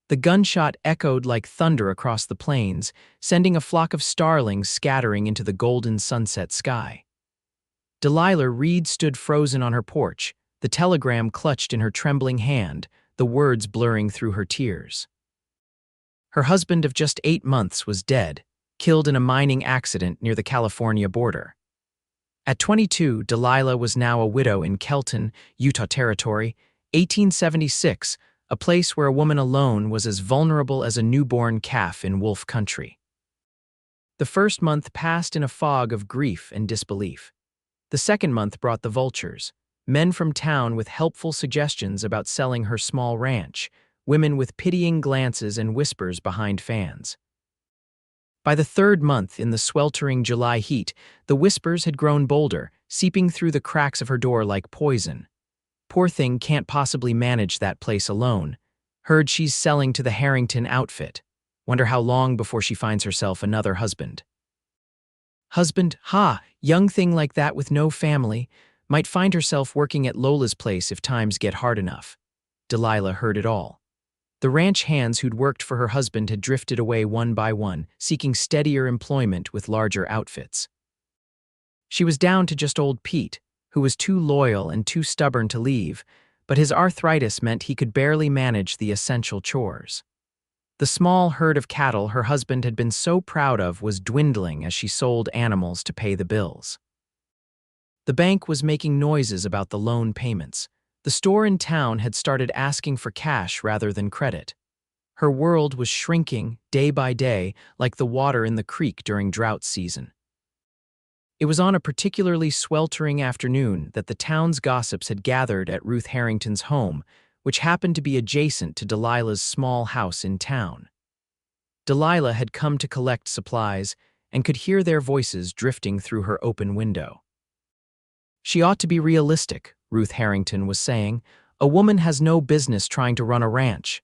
The gunshot echoed like thunder across the plains, sending a flock of starlings scattering into the golden sunset sky. Delilah Reed stood frozen on her porch, the telegram clutched in her trembling hand, the words blurring through her tears. Her husband of just 8 months was dead, killed in a mining accident near the California border. At 22, Delilah was now a widow in Kelton, Utah Territory, 1876, a place where a woman alone was as vulnerable as a newborn calf in wolf country. The first month passed in a fog of grief and disbelief. The second month brought the vultures, men from town with helpful suggestions about selling her small ranch, women with pitying glances and whispers behind fans. By the third month, in the sweltering July heat, the whispers had grown bolder, seeping through the cracks of her door like poison. Poor thing can't possibly manage that place alone. Heard she's selling to the Harrington outfit. Wonder how long before she finds herself another husband. Husband, young thing like that with no family, might find herself working at Lola's place if times get hard enough. Delilah heard it all. The ranch hands who'd worked for her husband had drifted away one by one, seeking steadier employment with larger outfits. She was down to just old Pete, who was too loyal and too stubborn to leave, but his arthritis meant he could barely manage the essential chores. The small herd of cattle her husband had been so proud of was dwindling as she sold animals to pay the bills. The bank was making noises about the loan payments. The store in town had started asking for cash rather than credit. Her world was shrinking, day by day, like the water in the creek during drought season. It was on a particularly sweltering afternoon that the town's gossips had gathered at Ruth Harrington's home, which happened to be adjacent to Delilah's small house in town. Delilah had come to collect supplies and could hear their voices drifting through her open window. She ought to be realistic, Ruth Harrington was saying. A woman has no business trying to run a ranch.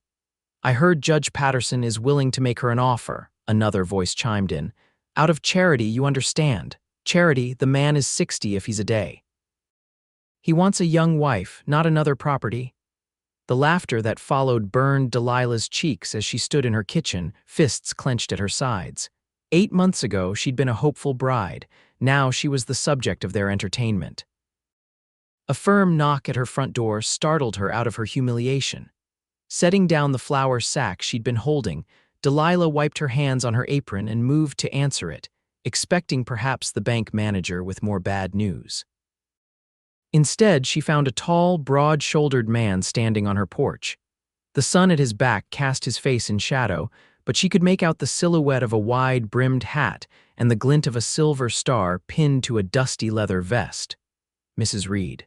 I heard Judge Patterson is willing to make her an offer, another voice chimed in. Out of charity, you understand. Charity, the man is 60 if he's a day. He wants a young wife, not another property. The laughter that followed burned Delilah's cheeks as she stood in her kitchen, fists clenched at her sides. 8 months ago, she'd been a hopeful bride. Now she was the subject of their entertainment. A firm knock at her front door startled her out of her humiliation. Setting down the flour sack she'd been holding, Delilah wiped her hands on her apron and moved to answer it, expecting perhaps the bank manager with more bad news. Instead, she found a tall, broad-shouldered man standing on her porch. The sun at his back cast his face in shadow, but she could make out the silhouette of a wide-brimmed hat and the glint of a silver star pinned to a dusty leather vest. Mrs. Reed.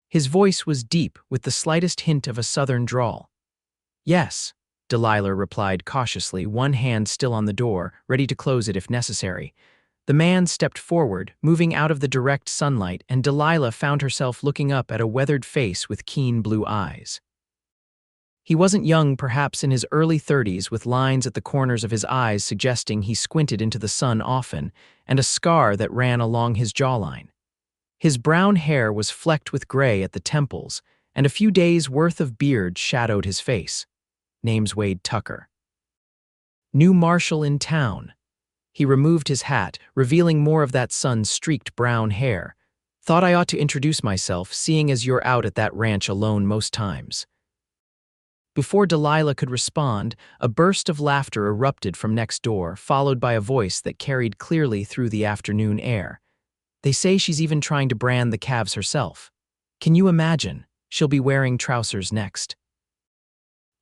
His voice was deep, with the slightest hint of a southern drawl. Yes, Delilah replied cautiously, one hand still on the door, ready to close it if necessary. The man stepped forward, moving out of the direct sunlight, and Delilah found herself looking up at a weathered face with keen blue eyes. He wasn't young, perhaps in his early 30s, with lines at the corners of his eyes suggesting he squinted into the sun often, and a scar that ran along his jawline. His brown hair was flecked with gray at the temples, and a few days' worth of beard shadowed his face. Name's Wade Tucker. New marshal in town. He removed his hat, revealing more of that sun-streaked brown hair. Thought I ought to introduce myself, seeing as you're out at that ranch alone most times. Before Delilah could respond, a burst of laughter erupted from next door, followed by a voice that carried clearly through the afternoon air. They say she's even trying to brand the calves herself. Can you imagine? She'll be wearing trousers next.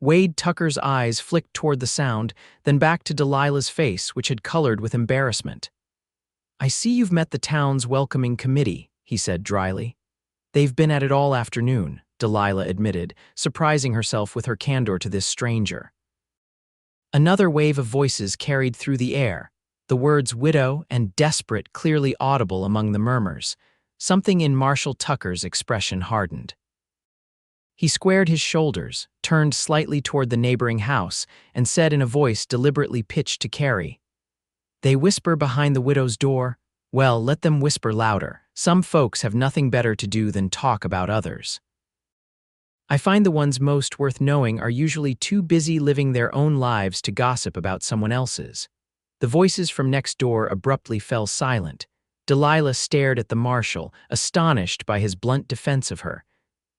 Wade Tucker's eyes flicked toward the sound, then back to Delilah's face, which had colored with embarrassment. I see you've met the town's welcoming committee, he said dryly. They've been at it all afternoon, Delilah admitted, surprising herself with her candor to this stranger. Another wave of voices carried through the air, the words widow and desperate clearly audible among the murmurs. Something in Marshal Tucker's expression hardened. He squared his shoulders, turned slightly toward the neighboring house, and said in a voice deliberately pitched to Carrie, They whisper behind the widow's door. Well, let them whisper louder. Some folks have nothing better to do than talk about others. I find the ones most worth knowing are usually too busy living their own lives to gossip about someone else's. The voices from next door abruptly fell silent. Delilah stared at the marshal, astonished by his blunt defense of her.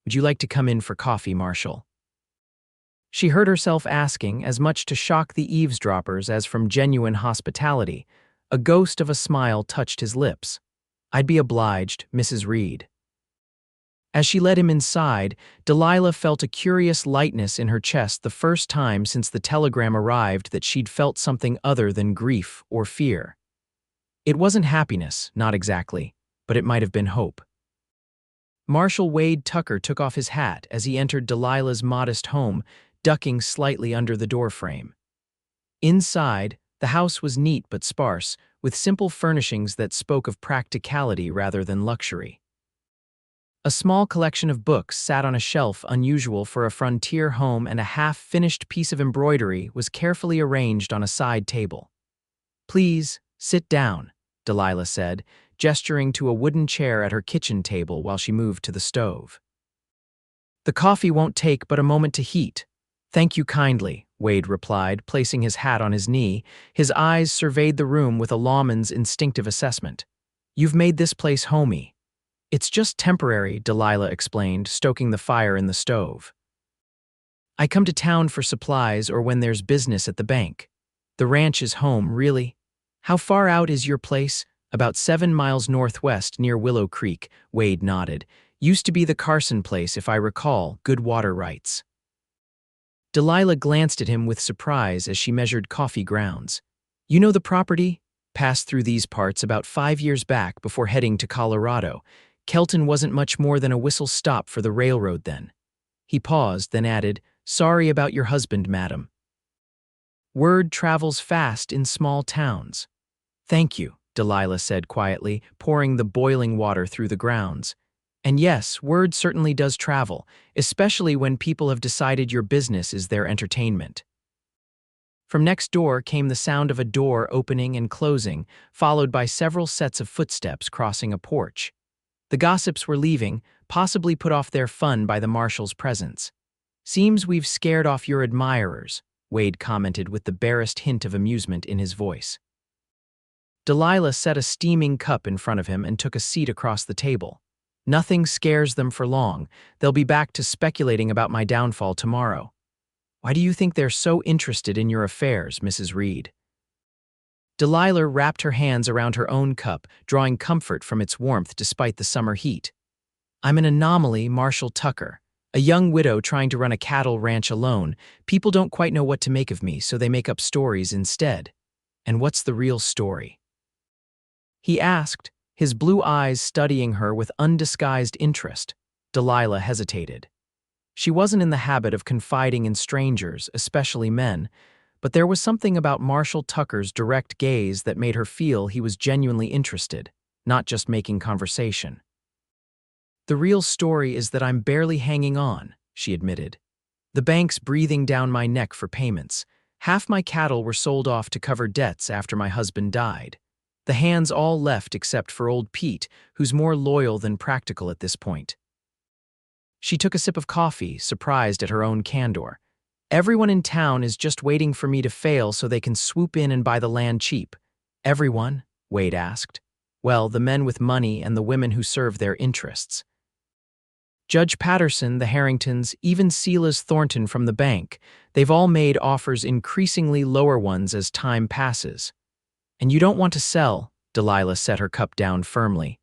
"Would you like to come in for coffee, Marshal?" She heard herself asking, as much to shock the eavesdroppers as from genuine hospitality. A ghost of a smile touched his lips. "I'd be obliged, Mrs. Reed." As she led him inside, Delilah felt a curious lightness in her chest, the first time since the telegram arrived that she'd felt something other than grief or fear. It wasn't happiness, not exactly, but it might have been hope. Marshal Wade Tucker took off his hat as he entered Delilah's modest home, ducking slightly under the doorframe. Inside, the house was neat but sparse, with simple furnishings that spoke of practicality rather than luxury. A small collection of books sat on a shelf unusual for a frontier home, and a half-finished piece of embroidery was carefully arranged on a side table. "Please, sit down," Delilah said, gesturing to a wooden chair at her kitchen table while she moved to the stove. "The coffee won't take but a moment to heat." "Thank you kindly," Wade replied, placing his hat on his knee. His eyes surveyed the room with a lawman's instinctive assessment. "You've made this place homey." "It's just temporary," Delilah explained, stoking the fire in the stove. "I come to town for supplies or when there's business at the bank. The ranch is home, really." "How far out is your place?" "About 7 miles northwest near Willow Creek," Wade nodded. "Used to be the Carson place, if I recall, good water rights." Delilah glanced at him with surprise as she measured coffee grounds. "You know the property?" "Passed through these parts about 5 years back before heading to Colorado. Kelton wasn't much more than a whistle stop for the railroad then." He paused, then added, "Sorry about your husband, madam." "Word travels fast in small towns." "Thank you," Delilah said quietly, pouring the boiling water through the grounds. "And yes, word certainly does travel, especially when people have decided your business is their entertainment." From next door came the sound of a door opening and closing, followed by several sets of footsteps crossing a porch. The gossips were leaving, possibly put off their fun by the marshal's presence. "Seems we've scared off your admirers," Wade commented with the barest hint of amusement in his voice. Delilah set a steaming cup in front of him and took a seat across the table. "Nothing scares them for long. They'll be back to speculating about my downfall tomorrow." "Why do you think they're so interested in your affairs, Mrs. Reed?" Delilah wrapped her hands around her own cup, drawing comfort from its warmth despite the summer heat. "I'm an anomaly, Marshal Tucker. A young widow trying to run a cattle ranch alone. People don't quite know what to make of me, so they make up stories instead." "And what's the real story?" he asked, his blue eyes studying her with undisguised interest. Delilah hesitated. She wasn't in the habit of confiding in strangers, especially men, but there was something about Marshal Tucker's direct gaze that made her feel he was genuinely interested, not just making conversation. "The real story is that I'm barely hanging on," she admitted. "The bank's breathing down my neck for payments. Half my cattle were sold off to cover debts after my husband died. The hands all left except for old Pete, who's more loyal than practical at this point." She took a sip of coffee, surprised at her own candor. "Everyone in town is just waiting for me to fail so they can swoop in and buy the land cheap." "Everyone?" Wade asked. "Well, the men with money and the women who serve their interests. Judge Patterson, the Harringtons, even Silas Thornton from the bank. They've all made offers, increasingly lower ones as time passes." "And you don't want to sell," Delilah set her cup down firmly.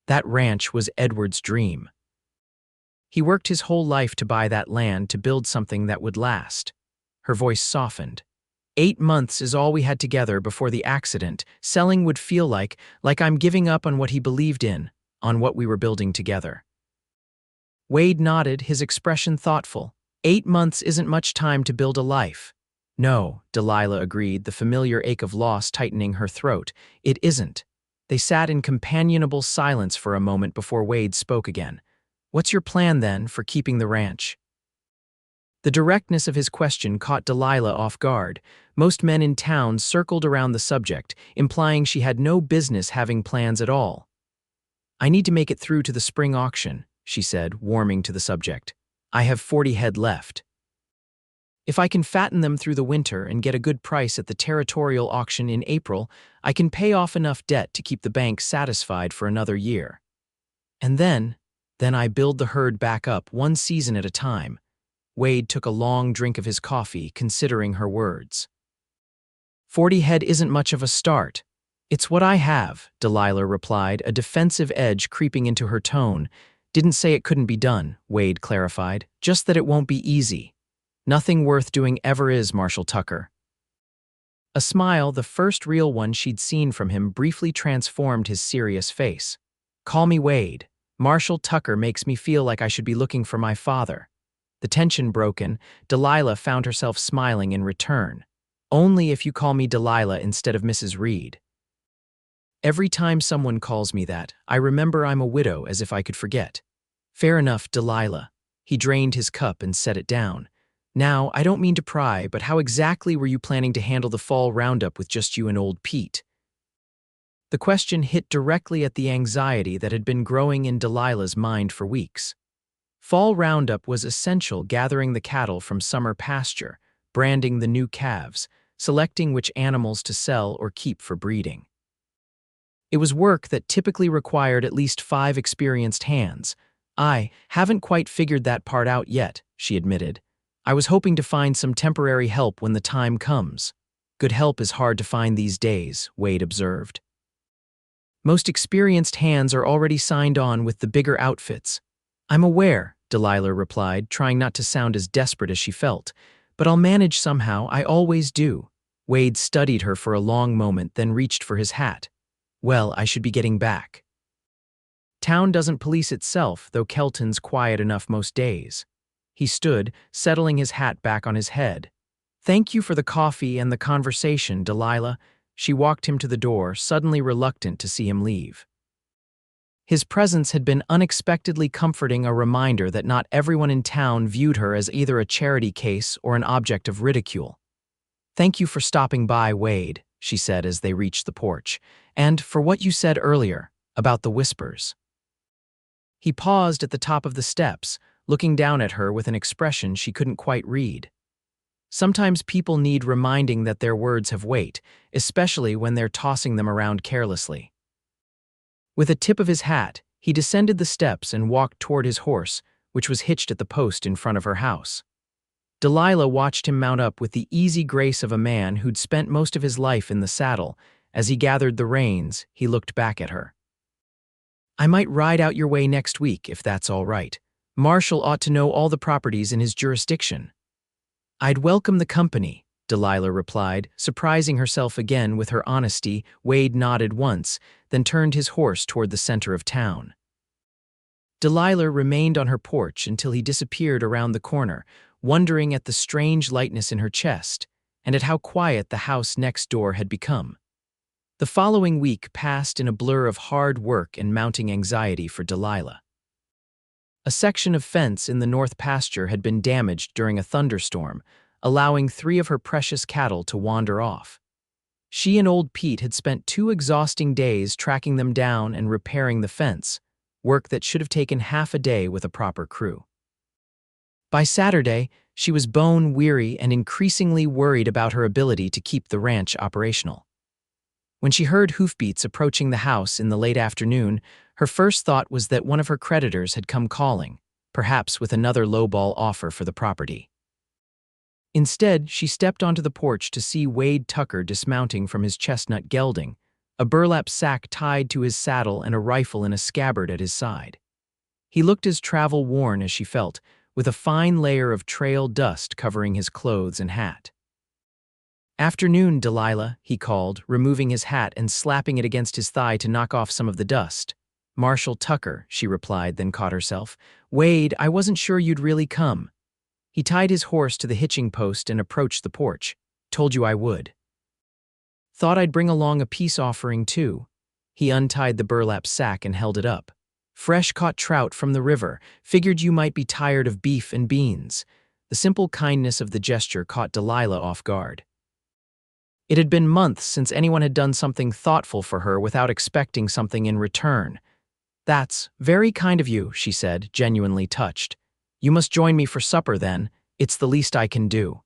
"That ranch was Edward's dream. He worked his whole life to buy that land, to build something that would last." Her voice softened. 8 months is all we had together before the accident. Selling would feel like I'm giving up on what he believed in, on what we were building together." Wade nodded, his expression thoughtful. 8 months isn't much time to build a life." "No," Delilah agreed, the familiar ache of loss tightening her throat. "It isn't." They sat in companionable silence for a moment before Wade spoke again. "What's your plan, then, for keeping the ranch?" The directness of his question caught Delilah off guard. Most men in town circled around the subject, implying she had no business having plans at all. "I need to make it through to the spring auction," she said, warming to the subject. I have 40 head left. If I can fatten them through the winter and get a good price at the territorial auction in April, I can pay off enough debt to keep the bank satisfied for another year. And then I build the herd back up one season at a time. Wade took a long drink of his coffee, considering her words. 40 head isn't much of a start. It's what I have, Delilah replied, a defensive edge creeping into her tone. Didn't say it couldn't be done, Wade clarified, just that it won't be easy. Nothing worth doing ever is, Marshal Tucker. A smile, the first real one she'd seen from him, briefly transformed his serious face. Call me Wade. Marshal Tucker makes me feel like I should be looking for my father. The tension broken, Delilah found herself smiling in return. Only if you call me Delilah instead of Mrs. Reed. Every time someone calls me that, I remember I'm a widow as if I could forget. Fair enough, Delilah. He drained his cup and set it down. Now, I don't mean to pry, but how exactly were you planning to handle the fall roundup with just you and old Pete? The question hit directly at the anxiety that had been growing in Delilah's mind for weeks. Fall roundup was essential, gathering the cattle from summer pasture, branding the new calves, selecting which animals to sell or keep for breeding. It was work that typically required at least 5 experienced hands. I haven't quite figured that part out yet, she admitted. I was hoping to find some temporary help when the time comes. Good help is hard to find these days, Wade observed. Most experienced hands are already signed on with the bigger outfits. I'm aware, Delilah replied, trying not to sound as desperate as she felt. But I'll manage somehow, I always do. Wade studied her for a long moment, then reached for his hat. Well, I should be getting back. Town doesn't police itself, though Kelton's quiet enough most days. He stood, settling his hat back on his head. Thank you for the coffee and the conversation, Delilah. She walked him to the door, suddenly reluctant to see him leave. His presence had been unexpectedly comforting, a reminder that not everyone in town viewed her as either a charity case or an object of ridicule. Thank you for stopping by, Wade, she said as they reached the porch, and for what you said earlier about the whispers. He paused at the top of the steps, looking down at her with an expression she couldn't quite read. Sometimes people need reminding that their words have weight, especially when they're tossing them around carelessly. With a tip of his hat, he descended the steps and walked toward his horse, which was hitched at the post in front of her house. Delilah watched him mount up with the easy grace of a man who'd spent most of his life in the saddle. As he gathered the reins, he looked back at her. I might ride out your way next week, if that's all right. Marshal ought to know all the properties in his jurisdiction. I'd welcome the company, Delilah replied, surprising herself again with her honesty. Wade nodded once, then turned his horse toward the center of town. Delilah remained on her porch until he disappeared around the corner, wondering at the strange lightness in her chest and at how quiet the house next door had become. The following week passed in a blur of hard work and mounting anxiety for Delilah. A section of fence in the north pasture had been damaged during a thunderstorm, allowing 3 of her precious cattle to wander off. She and old Pete had spent 2 exhausting days tracking them down and repairing the fence, work that should have taken half a day with a proper crew. By Saturday, she was bone-weary and increasingly worried about her ability to keep the ranch operational. When she heard hoofbeats approaching the house in the late afternoon, her first thought was that one of her creditors had come calling, perhaps with another lowball offer for the property. Instead, she stepped onto the porch to see Wade Tucker dismounting from his chestnut gelding, a burlap sack tied to his saddle and a rifle in a scabbard at his side. He looked as travel-worn as she felt, with a fine layer of trail dust covering his clothes and hat. Afternoon, Delilah, he called, removing his hat and slapping it against his thigh to knock off some of the dust. Marshal Tucker, she replied, then caught herself. Wade, I wasn't sure you'd really come. He tied his horse to the hitching post and approached the porch. Told you I would. Thought I'd bring along a peace offering, too. He untied the burlap sack and held it up. Fresh caught trout from the river. Figured you might be tired of beef and beans. The simple kindness of the gesture caught Delilah off guard. It had been months since anyone had done something thoughtful for her without expecting something in return. That's very kind of you, she said, genuinely touched. You must join me for supper then. It's the least I can do.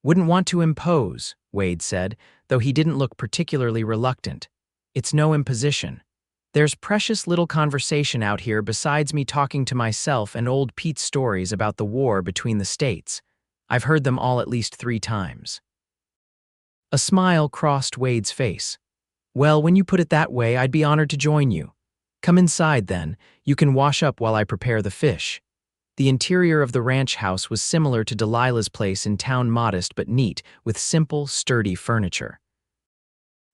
Wouldn't want to impose, Wade said, though he didn't look particularly reluctant. It's no imposition. There's precious little conversation out here besides me talking to myself and old Pete's stories about the war between the states. I've heard them all at least 3 times. A smile crossed Wade's face. Well, when you put it that way, I'd be honored to join you. Come inside, then. You can wash up while I prepare the fish. The interior of the ranch house was similar to Delilah's place in town, modest but neat, with simple, sturdy furniture.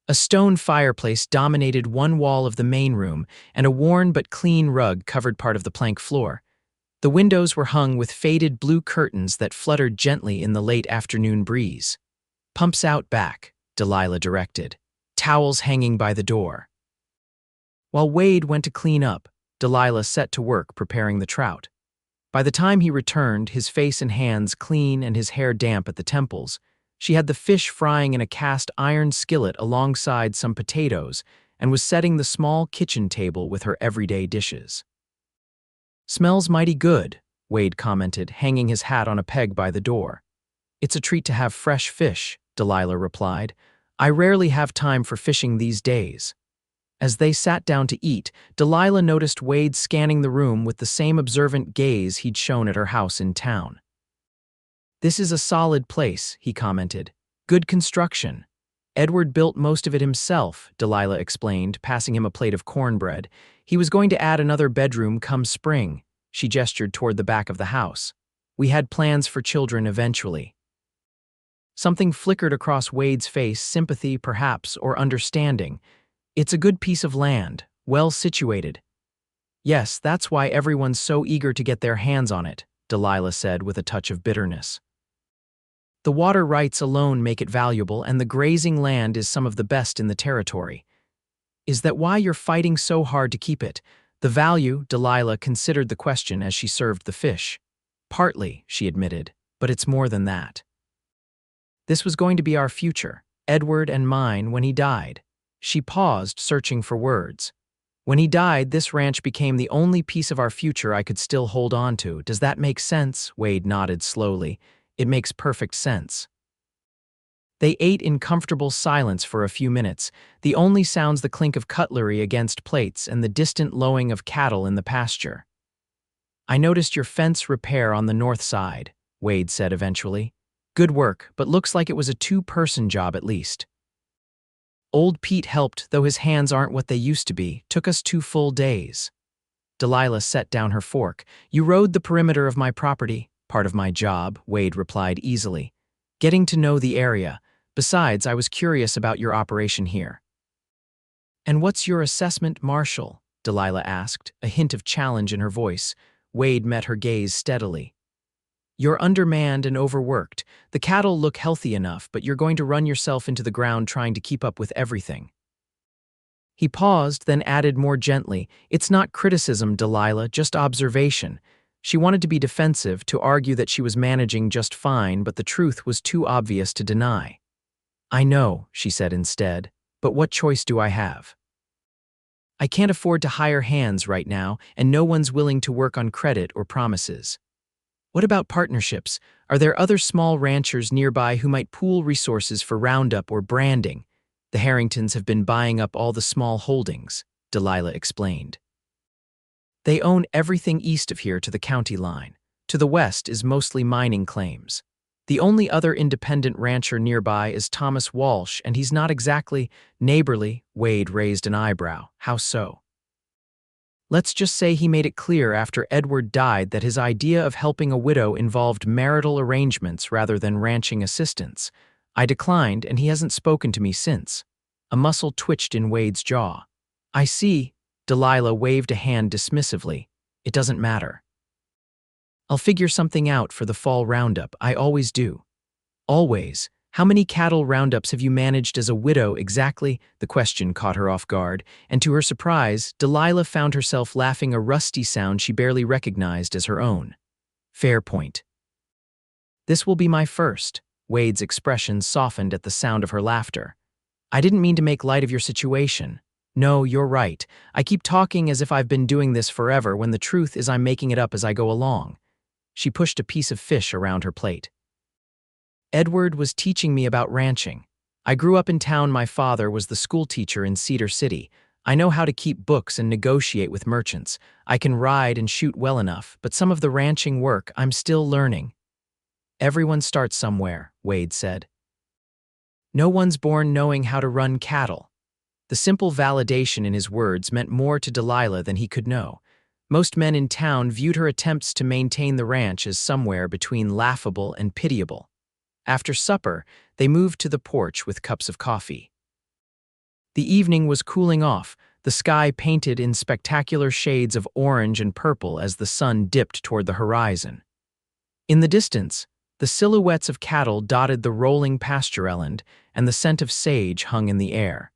A stone fireplace dominated one wall of the main room, and a worn but clean rug covered part of the plank floor. The windows were hung with faded blue curtains that fluttered gently in the late afternoon breeze. Pumps out back, Delilah directed, towels hanging by the door. While Wade went to clean up, Delilah set to work preparing the trout. By the time he returned, his face and hands clean and his hair damp at the temples, she had the fish frying in a cast iron skillet alongside some potatoes and was setting the small kitchen table with her everyday dishes. Smells mighty good, Wade commented, hanging his hat on a peg by the door. It's a treat to have fresh fish, Delilah replied. I rarely have time for fishing these days. As they sat down to eat, Delilah noticed Wade scanning the room with the same observant gaze he'd shown at her house in town. This is a solid place, he commented. Good construction. Edward built most of it himself, Delilah explained, passing him a plate of cornbread. He was going to add another bedroom come spring. She gestured toward the back of the house. We had plans for children eventually. Something flickered across Wade's face, sympathy perhaps, or understanding. It's a good piece of land, well situated. Yes, that's why everyone's so eager to get their hands on it, Delilah said with a touch of bitterness. The water rights alone make it valuable, and the grazing land is some of the best in the territory. Is that why you're fighting so hard to keep it? The value, Delilah considered the question as she served the fish. Partly, she admitted, but it's more than that. This was going to be our future, Edward and mine, when he died. She paused, searching for words. When he died, this ranch became the only piece of our future I could still hold on to. Does that make sense? Wade nodded slowly. It makes perfect sense. They ate in comfortable silence for a few minutes, the only sounds the clink of cutlery against plates and the distant lowing of cattle in the pasture. I noticed your fence repair on the north side, Wade said eventually. Good work, but looks like it was a 2-person job at least. Old Pete helped, though his hands aren't what they used to be. Took us 2 full days. Delilah set down her fork. You rode the perimeter of my property. Part of my job, Wade replied easily. Getting to know the area. Besides, I was curious about your operation here. And what's your assessment, Marshal? Delilah asked, a hint of challenge in her voice. Wade met her gaze steadily. You're undermanned and overworked. The cattle look healthy enough, but you're going to run yourself into the ground trying to keep up with everything. He paused, then added more gently, It's not criticism, Delilah, just observation. She wanted to be defensive, to argue that she was managing just fine, but the truth was too obvious to deny. I know, she said instead, but what choice do I have? I can't afford to hire hands right now, and no one's willing to work on credit or promises. What about partnerships? Are there other small ranchers nearby who might pool resources for roundup or branding? The Harringtons have been buying up all the small holdings, Delilah explained. They own everything east of here to the county line. To the west is mostly mining claims. The only other independent rancher nearby is Thomas Walsh, and he's not exactly neighborly. Wade raised an eyebrow. How so? Let's just say he made it clear after Edward died that his idea of helping a widow involved marital arrangements rather than ranching assistance. I declined, and he hasn't spoken to me since. A muscle twitched in Wade's jaw. I see. Delilah waved a hand dismissively. It doesn't matter. I'll figure something out for the fall roundup. I always do. Always. How many cattle roundups have you managed as a widow exactly? The question caught her off guard, and to her surprise, Delilah found herself laughing a rusty sound she barely recognized as her own. Fair point. This will be my first. Wade's expression softened at the sound of her laughter. I didn't mean to make light of your situation. No, you're right. I keep talking as if I've been doing this forever when the truth is I'm making it up as I go along. She pushed a piece of fish around her plate. Edward was teaching me about ranching. I grew up in town. My father was the school teacher in Cedar City. I know how to keep books and negotiate with merchants. I can ride and shoot well enough, but some of the ranching work I'm still learning. Everyone starts somewhere, Wade said. No one's born knowing how to run cattle. The simple validation in his words meant more to Delilah than he could know. Most men in town viewed her attempts to maintain the ranch as somewhere between laughable and pitiable. After supper, they moved to the porch with cups of coffee. The evening was cooling off, the sky painted in spectacular shades of orange and purple as the sun dipped toward the horizon. In the distance, the silhouettes of cattle dotted the rolling pastureland, and the scent of sage hung in the air.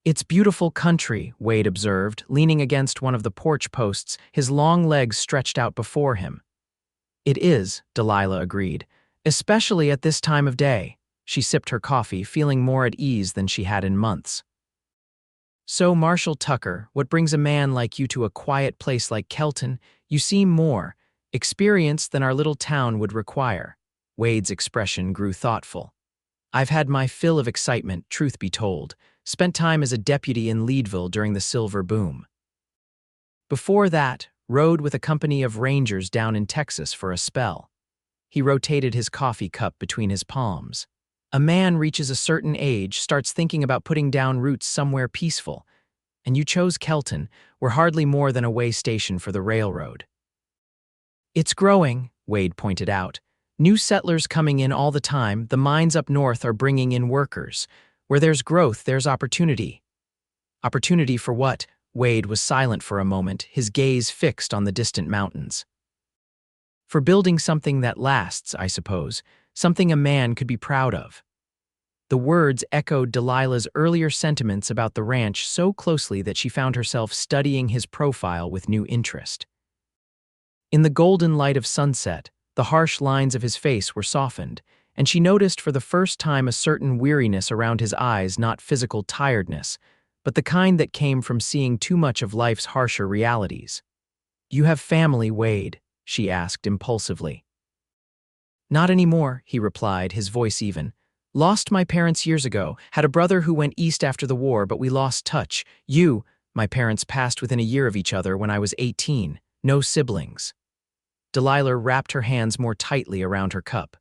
It's beautiful country, Wade observed, leaning against one of the porch posts, his long legs stretched out before him. It is, Delilah agreed, especially at this time of day. She sipped her coffee, feeling more at ease than she had in months. So, Marshal Tucker, what brings a man like you to a quiet place like Kelton? You seem more experienced than our little town would require. Wade's expression grew thoughtful. I've had my fill of excitement, truth be told. Spent time as a deputy in Leadville during the silver boom. Before that, rode with a company of rangers down in Texas for a spell. He rotated his coffee cup between his palms. A man reaches a certain age, starts thinking about putting down roots somewhere peaceful. And you chose Kelton. We're hardly more than a way station for the railroad. It's growing, Wade pointed out. New settlers coming in all the time. The mines up north are bringing in workers. Where there's growth, there's opportunity. Opportunity for what? Wade was silent for a moment, his gaze fixed on the distant mountains. For building something that lasts, I suppose, something a man could be proud of. The words echoed Delilah's earlier sentiments about the ranch so closely that she found herself studying his profile with new interest. In the golden light of sunset, the harsh lines of his face were softened, and she noticed for the first time a certain weariness around his eyes, not physical tiredness, but the kind that came from seeing too much of life's harsher realities. You have family, Wade? She asked impulsively. Not anymore, he replied, his voice even. Lost my parents years ago, had a brother who went east after the war, but we lost touch. My parents passed within a year of each other when I was 18, no siblings. Delilah wrapped her hands more tightly around her cup.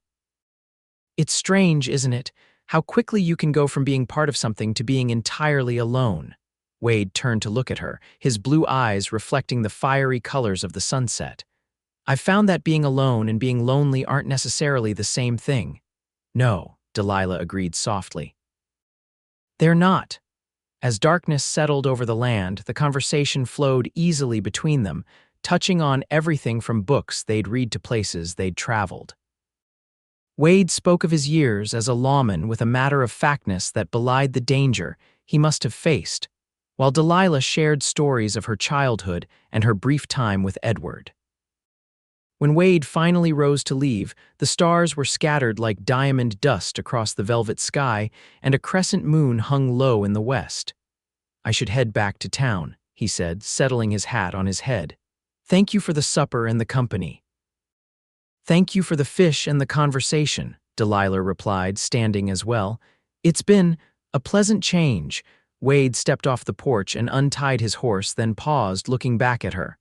It's strange, isn't it, how quickly you can go from being part of something to being entirely alone. Wade turned to look at her, his blue eyes reflecting the fiery colors of the sunset. I've found that being alone and being lonely aren't necessarily the same thing. No, Delilah agreed softly. They're not. As darkness settled over the land, the conversation flowed easily between them, touching on everything from books they'd read to places they'd traveled. Wade spoke of his years as a lawman with a matter-of-factness that belied the danger he must have faced, while Delilah shared stories of her childhood and her brief time with Edward. When Wade finally rose to leave, the stars were scattered like diamond dust across the velvet sky, and a crescent moon hung low in the west. I should head back to town, he said, settling his hat on his head. Thank you for the supper and the company. Thank you for the fish and the conversation, Delilah replied, standing as well. It's been a pleasant change. Wade stepped off the porch and untied his horse, then paused, looking back at her.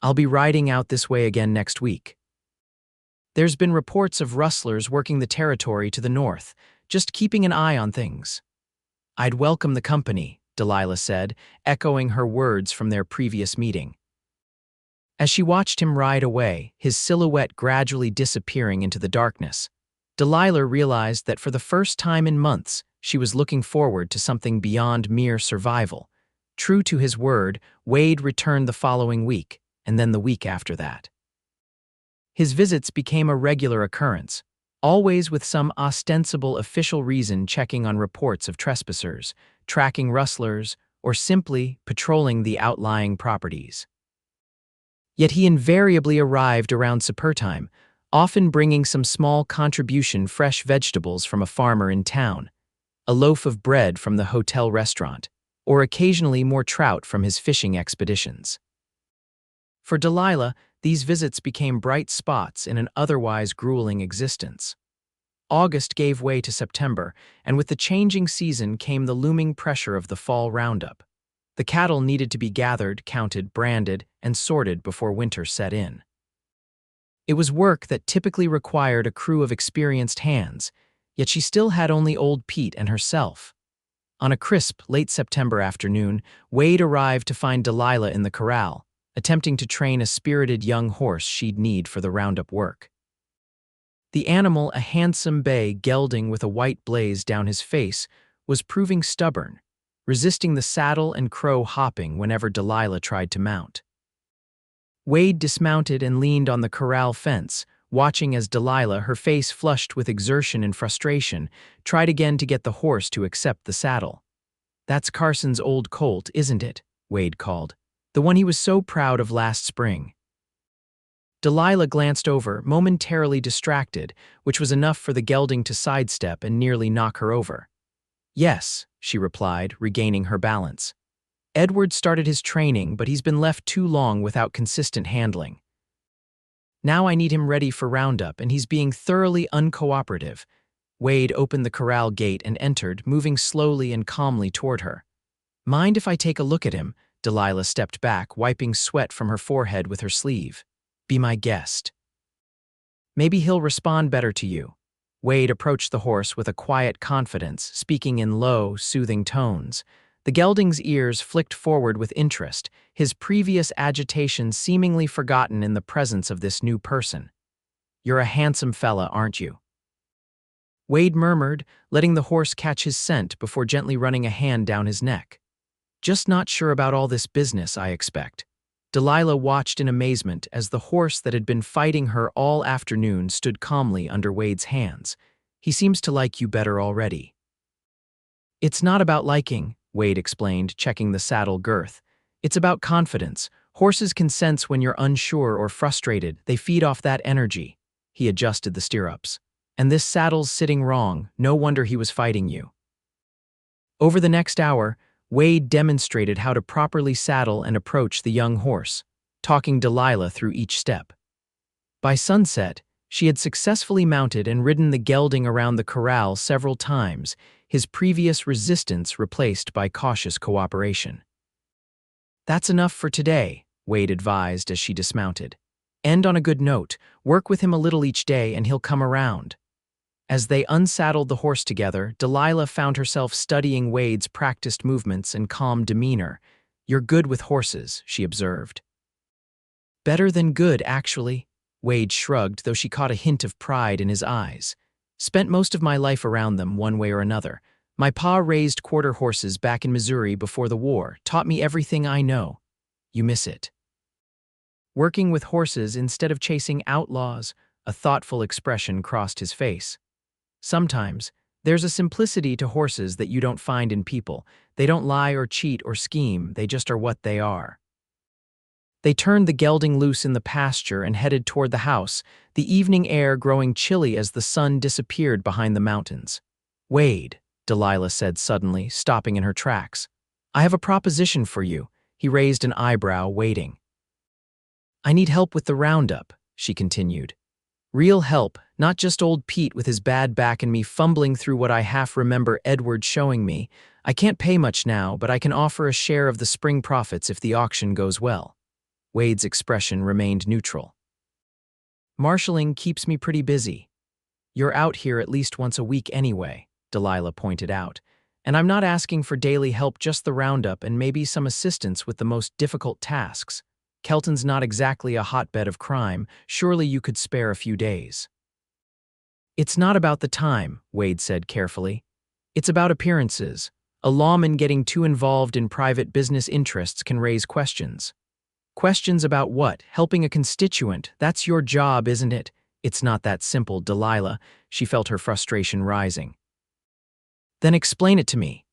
I'll be riding out this way again next week. There's been reports of rustlers working the territory to the north, just keeping an eye on things. I'd welcome the company, Delilah said, echoing her words from their previous meeting. As she watched him ride away, his silhouette gradually disappearing into the darkness, Delilah realized that for the first time in months, she was looking forward to something beyond mere survival. True to his word, Wade returned the following week, and then the week after that. His visits became a regular occurrence, always with some ostensible official reason, checking on reports of trespassers, tracking rustlers, or simply patrolling the outlying properties. Yet he invariably arrived around supper time, often bringing some small contribution, fresh vegetables from a farmer in town, a loaf of bread from the hotel restaurant, or occasionally more trout from his fishing expeditions. For Delilah, these visits became bright spots in an otherwise grueling existence. August gave way to September, and with the changing season came the looming pressure of the fall roundup. The cattle needed to be gathered, counted, branded, and sorted before winter set in. It was work that typically required a crew of experienced hands, yet she still had only old Pete and herself. On a crisp, late September afternoon, Wade arrived to find Delilah in the corral, attempting to train a spirited young horse she'd need for the roundup work. The animal, a handsome bay gelding with a white blaze down his face, was proving stubborn, resisting the saddle and crow hopping whenever Delilah tried to mount. Wade dismounted and leaned on the corral fence, watching as Delilah, her face flushed with exertion and frustration, tried again to get the horse to accept the saddle. "That's Carson's old colt, isn't it?" Wade called. "The one he was so proud of last spring." Delilah glanced over, momentarily distracted, which was enough for the gelding to sidestep and nearly knock her over. "Yes," she replied, regaining her balance. "Edward started his training, but he's been left too long without consistent handling. Now I need him ready for roundup, and he's being thoroughly uncooperative." Wade opened the corral gate and entered, moving slowly and calmly toward her. "Mind if I take a look at him?" Delilah stepped back, wiping sweat from her forehead with her sleeve. "Be my guest. Maybe he'll respond better to you." Wade approached the horse with a quiet confidence, speaking in low, soothing tones. The gelding's ears flicked forward with interest, his previous agitation seemingly forgotten in the presence of this new person. "You're a handsome fella, aren't you?" Wade murmured, letting the horse catch his scent before gently running a hand down his neck. "Just not sure about all this business, I expect." Delilah watched in amazement as the horse that had been fighting her all afternoon stood calmly under Wade's hands. "He seems to like you better already." "It's not about liking," Wade explained, checking the saddle girth. "It's about confidence. Horses can sense when you're unsure or frustrated. They feed off that energy." He adjusted the stirrups. "And this saddle's sitting wrong. No wonder he was fighting you." Over the next hour, Wade demonstrated how to properly saddle and approach the young horse, talking Delilah through each step. By sunset, she had successfully mounted and ridden the gelding around the corral several times, his previous resistance replaced by cautious cooperation. "That's enough for today," Wade advised as she dismounted. "End on a good note, work with him a little each day and he'll come around." As they unsaddled the horse together, Delilah found herself studying Wade's practiced movements and calm demeanor. "You're good with horses," she observed. "Better than good, actually." Wade shrugged, though she caught a hint of pride in his eyes. "Spent most of my life around them, one way or another. My pa raised quarter horses back in Missouri before the war, taught me everything I know." "You miss it." "Working with horses instead of chasing outlaws," a thoughtful expression crossed his face. "Sometimes, there's a simplicity to horses that you don't find in people. They don't lie or cheat or scheme, they just are what they are." They turned the gelding loose in the pasture and headed toward the house, the evening air growing chilly as the sun disappeared behind the mountains. "Wade," Delilah said suddenly, stopping in her tracks. "I have a proposition for you." He raised an eyebrow, waiting. "I need help with the roundup," she continued. "Real help, not just old Pete with his bad back and me fumbling through what I half remember Edward showing me. I can't pay much now, but I can offer a share of the spring profits if the auction goes well." Wade's expression remained neutral. "Marshalling keeps me pretty busy." "You're out here at least once a week anyway," Delilah pointed out. "And I'm not asking for daily help, just the roundup and maybe some assistance with the most difficult tasks. Kelton's not exactly a hotbed of crime. Surely you could spare a few days." "It's not about the time," Wade said carefully. "It's about appearances. A lawman getting too involved in private business interests can raise questions." "Questions about what? Helping a constituent? That's your job, isn't it?" "It's not that simple, Delilah." She felt her frustration rising. "Then explain it to me.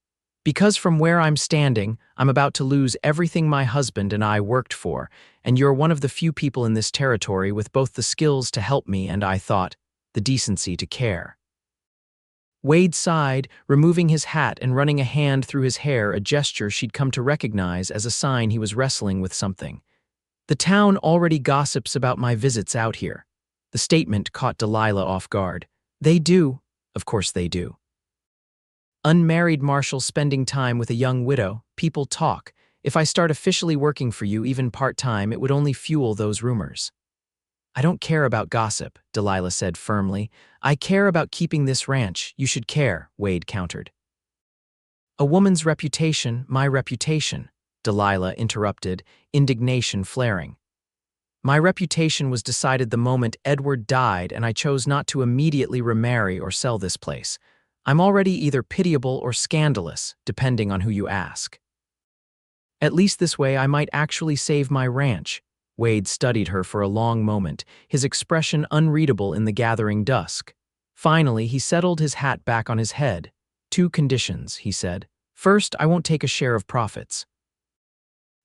Because from where I'm standing, I'm about to lose everything my husband and I worked for, and you're one of the few people in this territory with both the skills to help me and, I thought, the decency to care." Wade sighed, removing his hat and running a hand through his hair, a gesture she'd come to recognize as a sign he was wrestling with something. The town already gossips about my visits out here. The statement caught Delilah off guard. They do. Of course they do. Unmarried Marshal spending time with a young widow. People talk. If I start officially working for you, even part-time, it would only fuel those rumors. I don't care about gossip, Delilah said firmly. I care about keeping this ranch. You should care, Wade countered. A woman's reputation, my reputation, Delilah interrupted, indignation flaring. My reputation was decided the moment Edward died, and I chose not to immediately remarry or sell this place. I'm already either pitiable or scandalous, depending on who you ask. At least this way I might actually save my ranch. Wade studied her for a long moment, his expression unreadable in the gathering dusk. Finally, he settled his hat back on his head. 2 conditions, he said. First, I won't take a share of profits.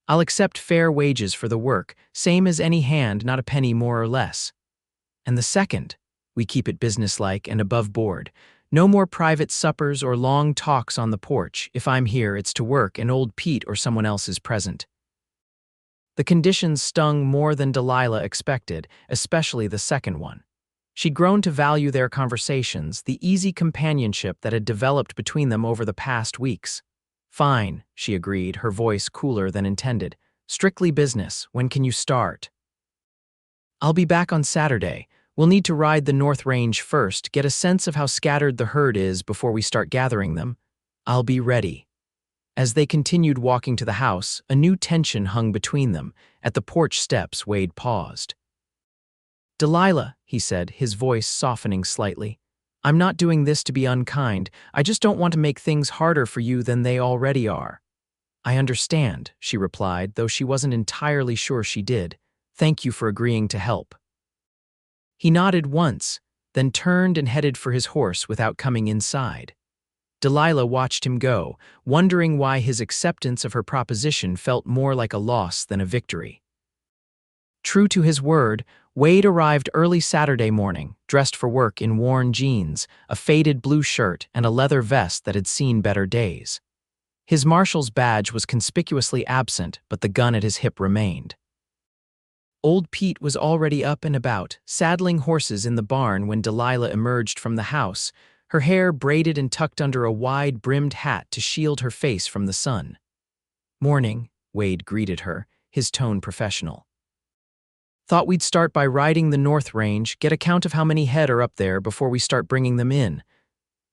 I'll accept fair wages for the work, same as any hand, not a penny more or less. And the second, we keep it businesslike and above board. No more private suppers or long talks on the porch. If I'm here, it's to work and old Pete or someone else is present. The conditions stung more than Delilah expected, especially the second one. She'd grown to value their conversations, the easy companionship that had developed between them over the past weeks. Fine, she agreed, her voice cooler than intended. Strictly business. When can you start? I'll be back on Saturday. We'll need to ride the North Range first, get a sense of how scattered the herd is before we start gathering them. I'll be ready. As they continued walking to the house, a new tension hung between them. At the porch steps, Wade paused. Delilah, he said, his voice softening slightly. I'm not doing this to be unkind. I just don't want to make things harder for you than they already are. I understand, she replied, though she wasn't entirely sure she did. Thank you for agreeing to help. He nodded once, then turned and headed for his horse without coming inside. Delilah watched him go, wondering why his acceptance of her proposition felt more like a loss than a victory. True to his word, Wade arrived early Saturday morning, dressed for work in worn jeans, a faded blue shirt, and a leather vest that had seen better days. His marshal's badge was conspicuously absent, but the gun at his hip remained. Old Pete was already up and about, saddling horses in the barn when Delilah emerged from the house, her hair braided and tucked under a wide-brimmed hat to shield her face from the sun. Morning, Wade greeted her, his tone professional. Thought we'd start by riding the North Range, get a count of how many head are up there before we start bringing them in.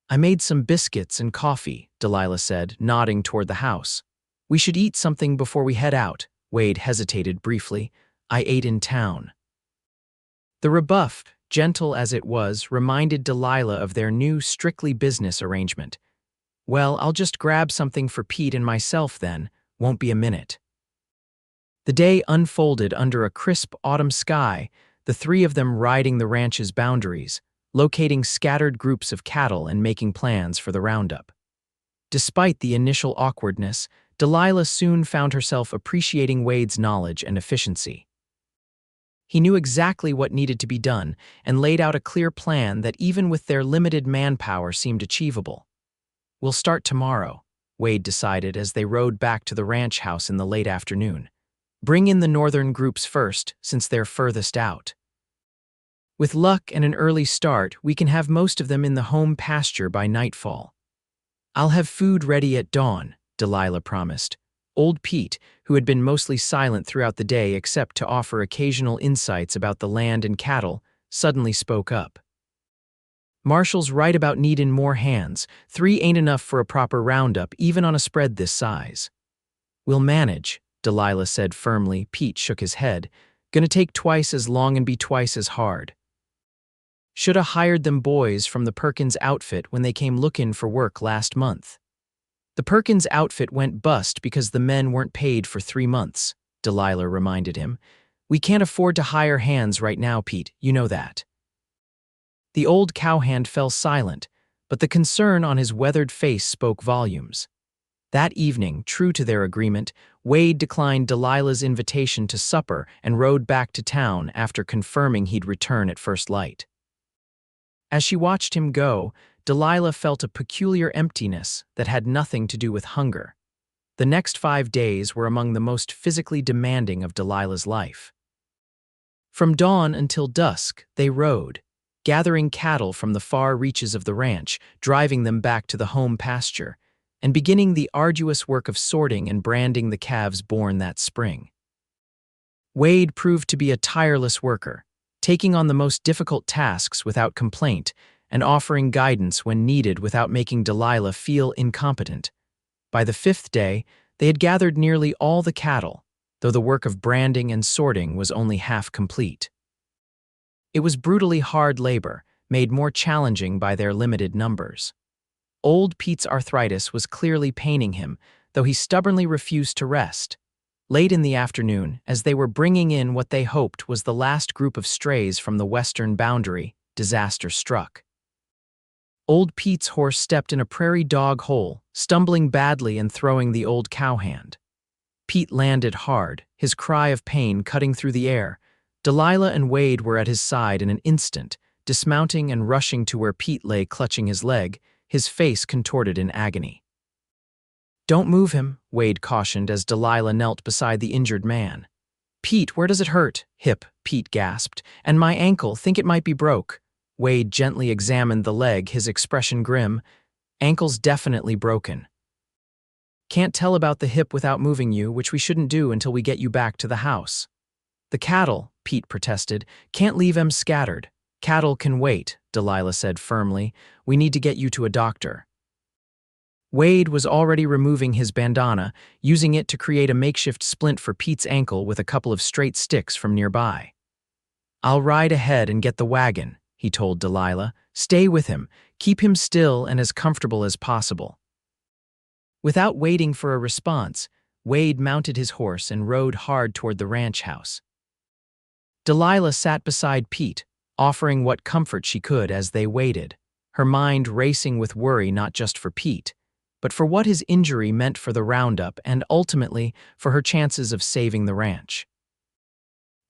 I made some biscuits and coffee, Delilah said, nodding toward the house. We should eat something before we head out. Wade hesitated briefly. I ate in town. The rebuff, gentle as it was, reminded Delilah of their new strictly business arrangement. Well, I'll just grab something for Pete and myself then. Won't be a minute. The day unfolded under a crisp autumn sky, the 3 of them riding the ranch's boundaries, locating scattered groups of cattle and making plans for the roundup. Despite the initial awkwardness, Delilah soon found herself appreciating Wade's knowledge and efficiency. He knew exactly what needed to be done and laid out a clear plan that even with their limited manpower seemed achievable. We'll start tomorrow, Wade decided as they rode back to the ranch house in the late afternoon. Bring in the northern groups first, since they're furthest out. With luck and an early start, we can have most of them in the home pasture by nightfall. I'll have food ready at dawn, Delilah promised. Old Pete, who had been mostly silent throughout the day except to offer occasional insights about the land and cattle, suddenly spoke up. Marshall's right about needin' more hands. 3 ain't enough for a proper roundup, even on a spread this size. We'll manage, Delilah said firmly. Pete shook his head. Gonna take twice as long and be twice as hard. Shoulda hired them boys from the Perkins outfit when they came lookin' for work last month. The Perkins outfit went bust because the men weren't paid for 3 months, Delilah reminded him. We can't afford to hire hands right now, Pete, you know that. The old cowhand fell silent, but the concern on his weathered face spoke volumes. That evening, true to their agreement, Wade declined Delilah's invitation to supper and rode back to town after confirming he'd return at first light. As she watched him go, Delilah felt a peculiar emptiness that had nothing to do with hunger. The next 5 days were among the most physically demanding of Delilah's life. From dawn until dusk, they rode, gathering cattle from the far reaches of the ranch, driving them back to the home pasture, and beginning the arduous work of sorting and branding the calves born that spring. Wade proved to be a tireless worker, taking on the most difficult tasks without complaint and offering guidance when needed without making Delilah feel incompetent. By the 5th day, they had gathered nearly all the cattle, though the work of branding and sorting was only half complete. It was brutally hard labor, made more challenging by their limited numbers. Old Pete's arthritis was clearly paining him, though he stubbornly refused to rest. Late in the afternoon, as they were bringing in what they hoped was the last group of strays from the western boundary, disaster struck. Old Pete's horse stepped in a prairie dog hole, stumbling badly and throwing the old cowhand. Pete landed hard, his cry of pain cutting through the air. Delilah and Wade were at his side in an instant, dismounting and rushing to where Pete lay clutching his leg, his face contorted in agony. "Don't move him," Wade cautioned as Delilah knelt beside the injured man. "Pete, where does it hurt?" "Hip," Pete gasped. "And my ankle, think it might be broke." Wade gently examined the leg, his expression grim. "Ankle's definitely broken. Can't tell about the hip without moving you, which we shouldn't do until we get you back to the house." "The cattle," Pete protested. "Can't leave 'em scattered." "Cattle can wait," Delilah said firmly. "We need to get you to a doctor." Wade was already removing his bandana, using it to create a makeshift splint for Pete's ankle with a couple of straight sticks from nearby. "I'll ride ahead and get the wagon," he told Delilah. "Stay with him, keep him still and as comfortable as possible." Without waiting for a response, Wade mounted his horse and rode hard toward the ranch house. Delilah sat beside Pete, offering what comfort she could as they waited, her mind racing with worry not just for Pete, but for what his injury meant for the roundup and ultimately for her chances of saving the ranch.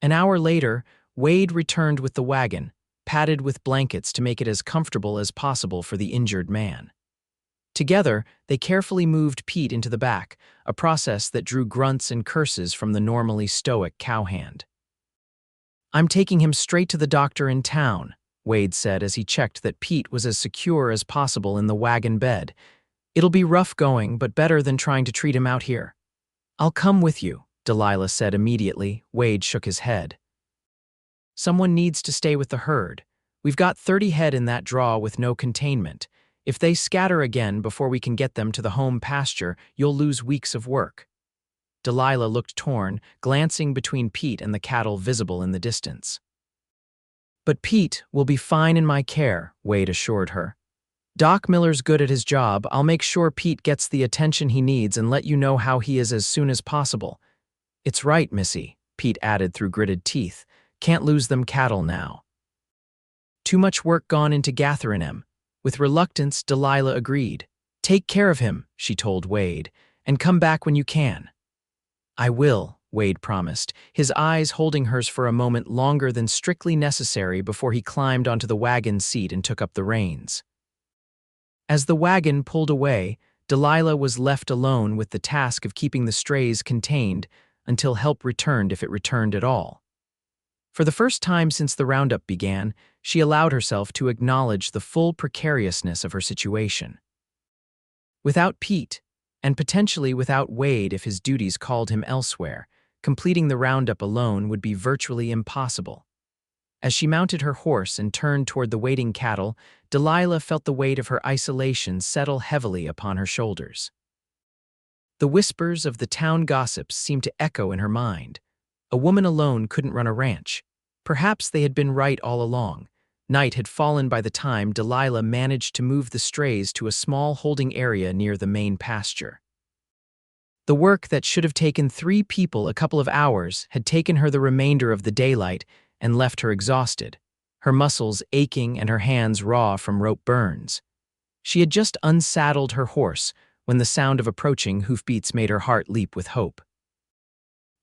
An hour later, Wade returned with the wagon, padded with blankets to make it as comfortable as possible for the injured man. Together, they carefully moved Pete into the back, a process that drew grunts and curses from the normally stoic cowhand. "I'm taking him straight to the doctor in town," Wade said as he checked that Pete was as secure as possible in the wagon bed. "It'll be rough going, but better than trying to treat him out here." "I'll come with you," Delilah said immediately. Wade shook his head. "Someone needs to stay with the herd. We've got 30 head in that draw with no containment. If they scatter again before we can get them to the home pasture, you'll lose weeks of work." Delilah looked torn, glancing between Pete and the cattle visible in the distance. "But Pete will be fine in my care," Wade assured her. "Doc Miller's good at his job. I'll make sure Pete gets the attention he needs and let you know how he is as soon as possible." "It's right, Missy," Pete added through gritted teeth. "Can't lose them cattle now." Too much work gone into gathering 'em. With reluctance, Delilah agreed. "Take care of him," she told Wade, "and come back when you can." "I will," Wade promised, his eyes holding hers for a moment longer than strictly necessary before he climbed onto the wagon seat and took up the reins. As the wagon pulled away, Delilah was left alone with the task of keeping the strays contained until help returned if it returned at all. For the first time since the roundup began, she allowed herself to acknowledge the full precariousness of her situation. Without Pete, and potentially without Wade if his duties called him elsewhere, completing the roundup alone would be virtually impossible. As she mounted her horse and turned toward the waiting cattle, Delilah felt the weight of her isolation settle heavily upon her shoulders. The whispers of the town gossips seemed to echo in her mind. A woman alone couldn't run a ranch. Perhaps they had been right all along. Night had fallen by the time Delilah managed to move the strays to a small holding area near the main pasture. The work that should have taken 3 people a couple of hours had taken her the remainder of the daylight and left her exhausted, her muscles aching and her hands raw from rope burns. She had just unsaddled her horse when the sound of approaching hoofbeats made her heart leap with hope.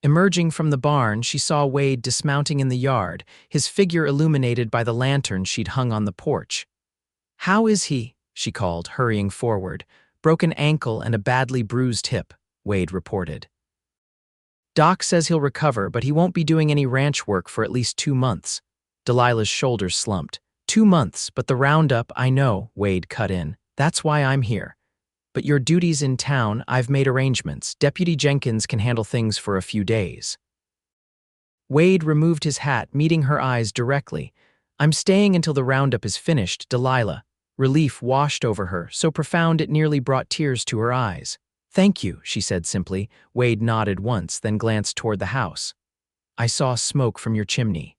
Emerging from the barn, she saw Wade dismounting in the yard, his figure illuminated by the lantern she'd hung on the porch. "How is he?" she called, hurrying forward. Broken ankle and a badly bruised hip, Wade reported. Doc says he'll recover, but he won't be doing any ranch work for at least 2 months. Delilah's shoulders slumped. 2 months, but the roundup, I know, Wade cut in. That's why I'm here. But your duties in town, I've made arrangements. Deputy Jenkins can handle things for a few days. Wade removed his hat, meeting her eyes directly. I'm staying until the roundup is finished, Delilah. Relief washed over her, so profound it nearly brought tears to her eyes. Thank you, she said simply. Wade nodded once, then glanced toward the house. I saw smoke from your chimney.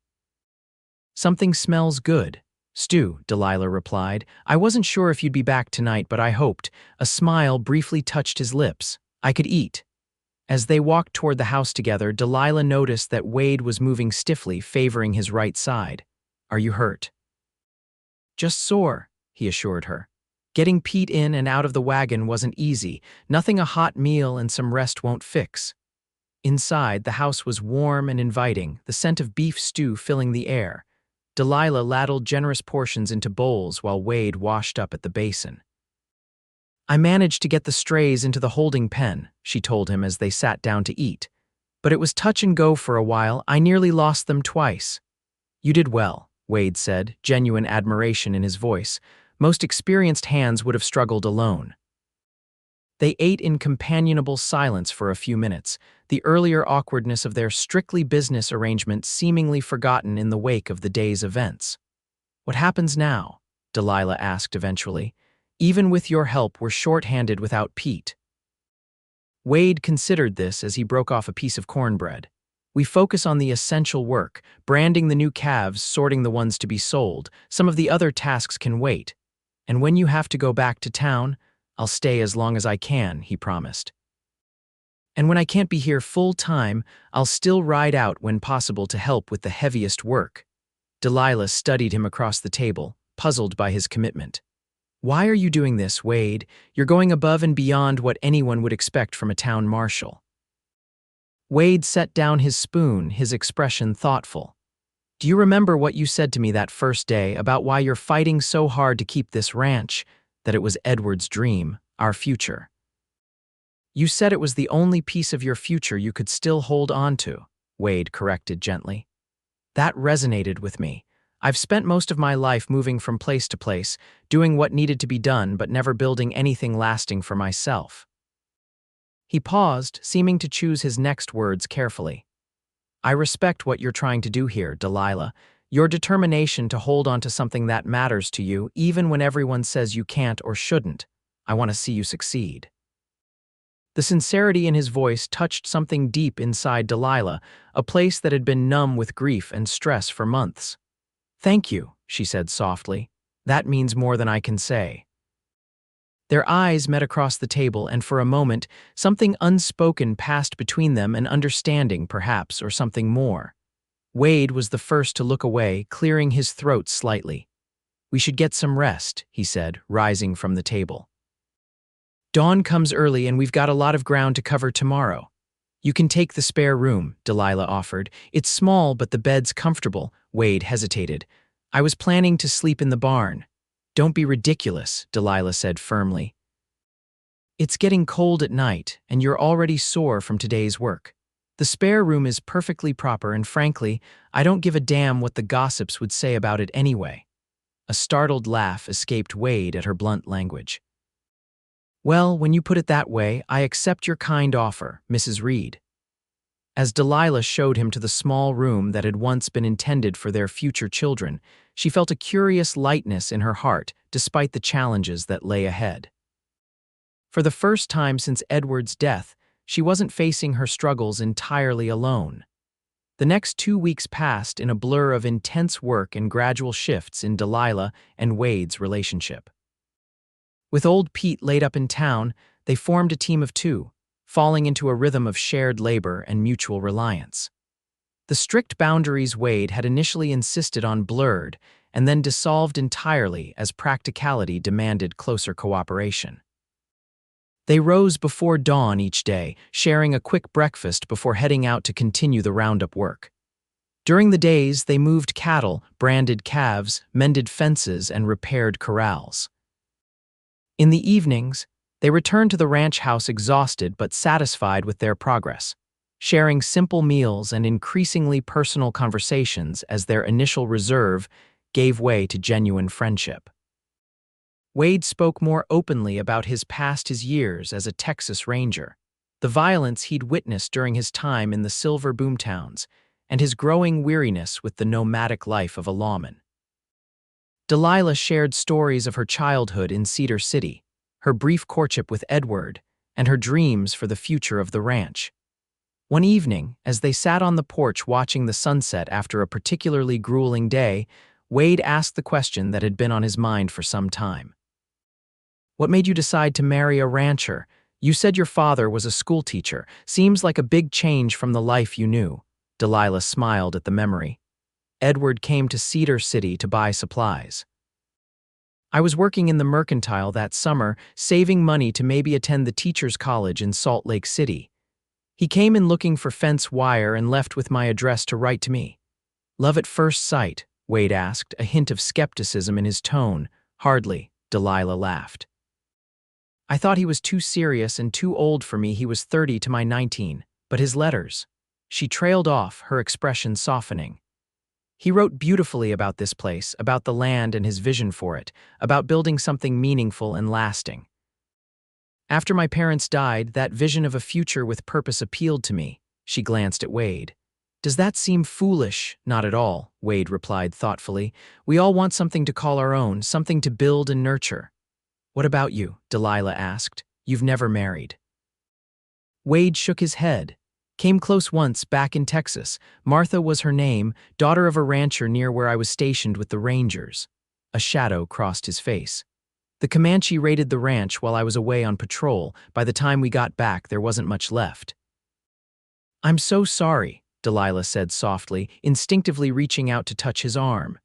Something smells good. Stew, Delilah replied. I wasn't sure if you'd be back tonight, but I hoped. A smile briefly touched his lips. I could eat. As they walked toward the house together, Delilah noticed that Wade was moving stiffly, favoring his right side. Are you hurt? Just sore, he assured her. Getting Pete in and out of the wagon wasn't easy. Nothing a hot meal and some rest won't fix. Inside, the house was warm and inviting, the scent of beef stew filling the air. Delilah ladled generous portions into bowls while Wade washed up at the basin. I managed to get the strays into the holding pen, she told him as they sat down to eat. But it was touch and go for a while. I nearly lost them twice. You did well, Wade said, genuine admiration in his voice. Most experienced hands would have struggled alone. They ate in companionable silence for a few minutes, the earlier awkwardness of their strictly business arrangement seemingly forgotten in the wake of the day's events. What happens now? Delilah asked eventually. Even with your help, we're short-handed without Pete. Wade considered this as he broke off a piece of cornbread. We focus on the essential work, branding the new calves, sorting the ones to be sold. Some of the other tasks can wait. And when you have to go back to town, I'll stay as long as I can, he promised. And when I can't be here full-time, I'll still ride out when possible to help with the heaviest work. Delilah studied him across the table, puzzled by his commitment. Why are you doing this, Wade? You're going above and beyond what anyone would expect from a town marshal. Wade set down his spoon, his expression thoughtful. Do you remember what you said to me that first day about why you're fighting so hard to keep this ranch, that it was Edward's dream, our future? You said it was the only piece of your future you could still hold on to, Wade corrected gently. That resonated with me. I've spent most of my life moving from place to place, doing what needed to be done but never building anything lasting for myself. He paused, seeming to choose his next words carefully. I respect what you're trying to do here, Delilah. Your determination to hold on to something that matters to you, even when everyone says you can't or shouldn't. I want to see you succeed. The sincerity in his voice touched something deep inside Delilah, a place that had been numb with grief and stress for months. Thank you, she said softly. That means more than I can say. Their eyes met across the table, and for a moment, something unspoken passed between them, an understanding, perhaps, or something more. Wade was the first to look away, clearing his throat slightly. We should get some rest, he said, rising from the table. Dawn comes early and we've got a lot of ground to cover tomorrow. You can take the spare room, Delilah offered. It's small, but the bed's comfortable. Wade hesitated. I was planning to sleep in the barn. Don't be ridiculous, Delilah said firmly. It's getting cold at night, and you're already sore from today's work. The spare room is perfectly proper, and frankly, I don't give a damn what the gossips would say about it anyway. A startled laugh escaped Wade at her blunt language. Well, when you put it that way, I accept your kind offer, Mrs. Reed. As Delilah showed him to the small room that had once been intended for their future children, she felt a curious lightness in her heart despite the challenges that lay ahead. For the first time since Edward's death, she wasn't facing her struggles entirely alone. The next 2 weeks passed in a blur of intense work and gradual shifts in Delilah and Wade's relationship. With old Pete laid up in town, they formed a team of two, falling into a rhythm of shared labor and mutual reliance. The strict boundaries Wade had initially insisted on blurred and then dissolved entirely as practicality demanded closer cooperation. They rose before dawn each day, sharing a quick breakfast before heading out to continue the roundup work. During the days, they moved cattle, branded calves, mended fences, and repaired corrals. In the evenings, they returned to the ranch house exhausted but satisfied with their progress, sharing simple meals and increasingly personal conversations as their initial reserve gave way to genuine friendship. Wade spoke more openly about his years as a Texas Ranger, the violence he'd witnessed during his time in the silver boomtowns, and his growing weariness with the nomadic life of a lawman. Delilah shared stories of her childhood in Cedar City, her brief courtship with Edward, and her dreams for the future of the ranch. One evening, as they sat on the porch watching the sunset after a particularly grueling day, Wade asked the question that had been on his mind for some time. "What made you decide to marry a rancher? You said your father was a schoolteacher. Seems like a big change from the life you knew." Delilah smiled at the memory. "Edward came to Cedar City to buy supplies. I was working in the mercantile that summer, saving money to maybe attend the teacher's college in Salt Lake City. He came in looking for fence wire and left with my address to write to me." "Love at first sight?" Wade asked, a hint of skepticism in his tone. "Hardly," Delilah laughed. "I thought he was too serious and too old for me. He was 30 to my 19, but his letters." She trailed off, her expression softening. "He wrote beautifully about this place, about the land and his vision for it, about building something meaningful and lasting. After my parents died, that vision of a future with purpose appealed to me." She glanced at Wade. "Does that seem foolish?" "Not at all," Wade replied thoughtfully. "We all want something to call our own, something to build and nurture." "What about you?" Delilah asked. "You've never married." Wade shook his head. "Came close once, back in Texas. Martha was her name, daughter of a rancher near where I was stationed with the Rangers." A shadow crossed his face. "The Comanche raided the ranch while I was away on patrol. By the time we got back, there wasn't much left." "I'm so sorry," Delilah said softly, instinctively reaching out to touch his arm.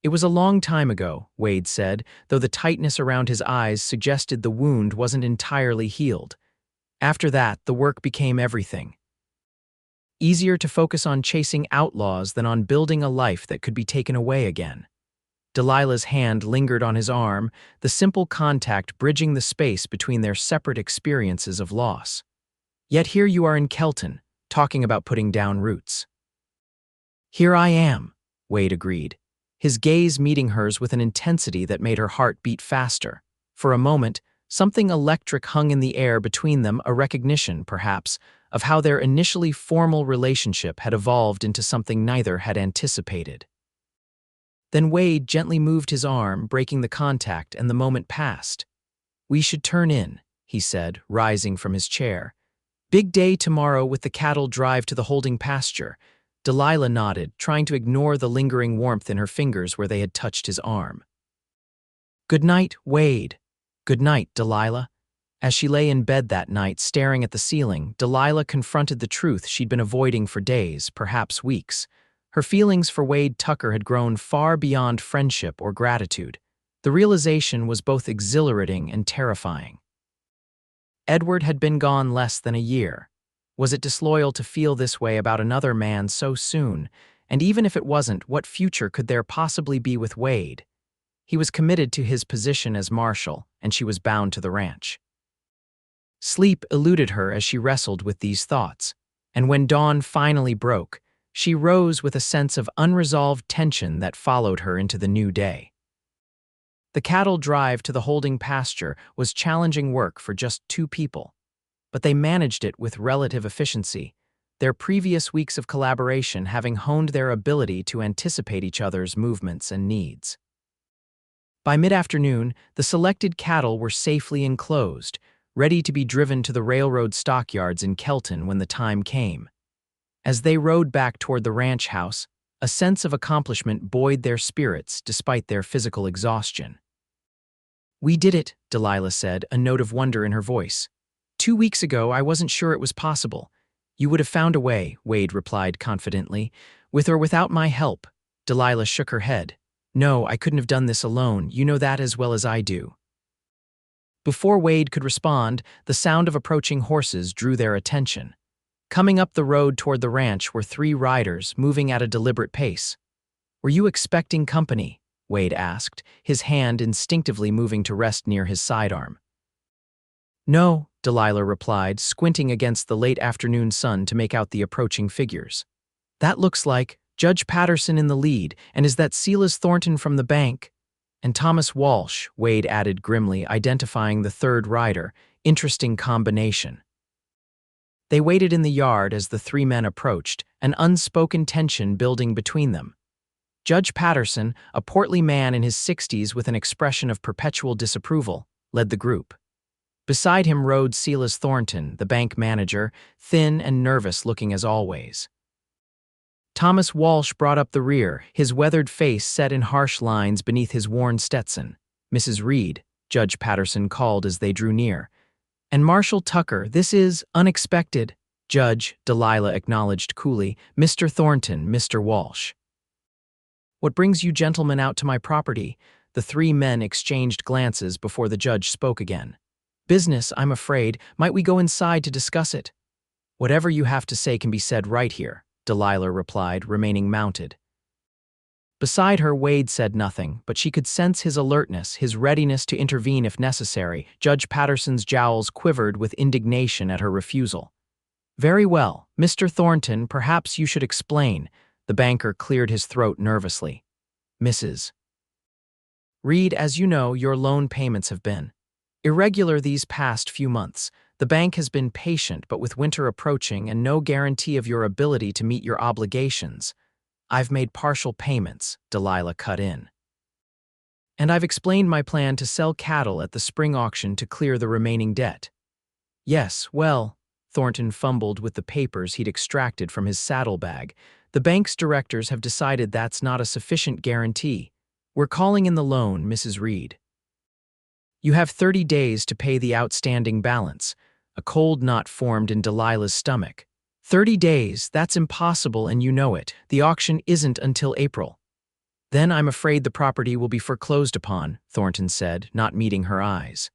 "It was a long time ago," Wade said, though the tightness around his eyes suggested the wound wasn't entirely healed. "After that, the work became everything. Easier to focus on chasing outlaws than on building a life that could be taken away again." Delilah's hand lingered on his arm, the simple contact bridging the space between their separate experiences of loss. "Yet here you are in Kelton, talking about putting down roots." "Here I am," Wade agreed, his gaze meeting hers with an intensity that made her heart beat faster. For a moment, something electric hung in the air between them, a recognition, perhaps, of how their initially formal relationship had evolved into something neither had anticipated. Then Wade gently moved his arm, breaking the contact, and the moment passed. "We should turn in," he said, rising from his chair. "Big day tomorrow with the cattle drive to the holding pasture." Delilah nodded, trying to ignore the lingering warmth in her fingers where they had touched his arm. "Good night, Wade." "Good night, Delilah." As she lay in bed that night, staring at the ceiling, Delilah confronted the truth she'd been avoiding for days, perhaps weeks. Her feelings for Wade Tucker had grown far beyond friendship or gratitude. The realization was both exhilarating and terrifying. Edward had been gone less than a year. Was it disloyal to feel this way about another man so soon? And even if it wasn't, what future could there possibly be with Wade? He was committed to his position as marshal, and she was bound to the ranch. Sleep eluded her as she wrestled with these thoughts, and when dawn finally broke, she rose with a sense of unresolved tension that followed her into the new day. The cattle drive to the holding pasture was challenging work for just 2 people, but they managed it with relative efficiency, their previous weeks of collaboration having honed their ability to anticipate each other's movements and needs. By mid-afternoon, the selected cattle were safely enclosed, ready to be driven to the railroad stockyards in Kelton when the time came. As they rode back toward the ranch house, a sense of accomplishment buoyed their spirits despite their physical exhaustion. "We did it," Delilah said, a note of wonder in her voice. 2 weeks ago, I wasn't sure it was possible." "You would have found a way," Wade replied confidently. "With or without my help." Delilah shook her head. "No, I couldn't have done this alone. You know that as well as I do." Before Wade could respond, the sound of approaching horses drew their attention. Coming up the road toward the ranch were 3 riders, moving at a deliberate pace. "Were you expecting company?" Wade asked, his hand instinctively moving to rest near his sidearm. No, Delilah replied, squinting against the late afternoon sun to make out the approaching figures. That looks like Judge Patterson in the lead, and is that Silas Thornton from the bank? And Thomas Walsh, Wade added grimly, identifying the third rider. Interesting combination. They waited in the yard as the three men approached, an unspoken tension building between them. Judge Patterson, a portly man in his 60s with an expression of perpetual disapproval, led the group. Beside him rode Silas Thornton, the bank manager, thin and nervous looking as always. Thomas Walsh brought up the rear, his weathered face set in harsh lines beneath his worn Stetson. Mrs. Reed, Judge Patterson called as they drew near. And Marshal Tucker, this is unexpected. Judge, Delilah acknowledged coolly. Mr. Thornton, Mr. Walsh. What brings you gentlemen out to my property? The three men exchanged glances before the judge spoke again. Business, I'm afraid. Might we go inside to discuss it? Whatever you have to say can be said right here, Delilah replied, remaining mounted. Beside her, Wade said nothing, but she could sense his alertness, his readiness to intervene if necessary. Judge Patterson's jowls quivered with indignation at her refusal. Very well, Mr. Thornton, perhaps you should explain. The banker cleared his throat nervously. Mrs. Reed, as you know, your loan payments have been irregular these past few months. The bank has been patient, but with winter approaching and no guarantee of your ability to meet your obligations, I've made partial payments, Delilah cut in. And I've explained my plan to sell cattle at the spring auction to clear the remaining debt. Yes, well, Thornton fumbled with the papers he'd extracted from his saddlebag. The bank's directors have decided that's not a sufficient guarantee. We're calling in the loan, Mrs. Reed. You have 30 days to pay the outstanding balance. A cold knot formed in Delilah's stomach. 30 days, that's impossible and you know it. The auction isn't until April. Then I'm afraid the property will be foreclosed upon, Thornton said, not meeting her eyes.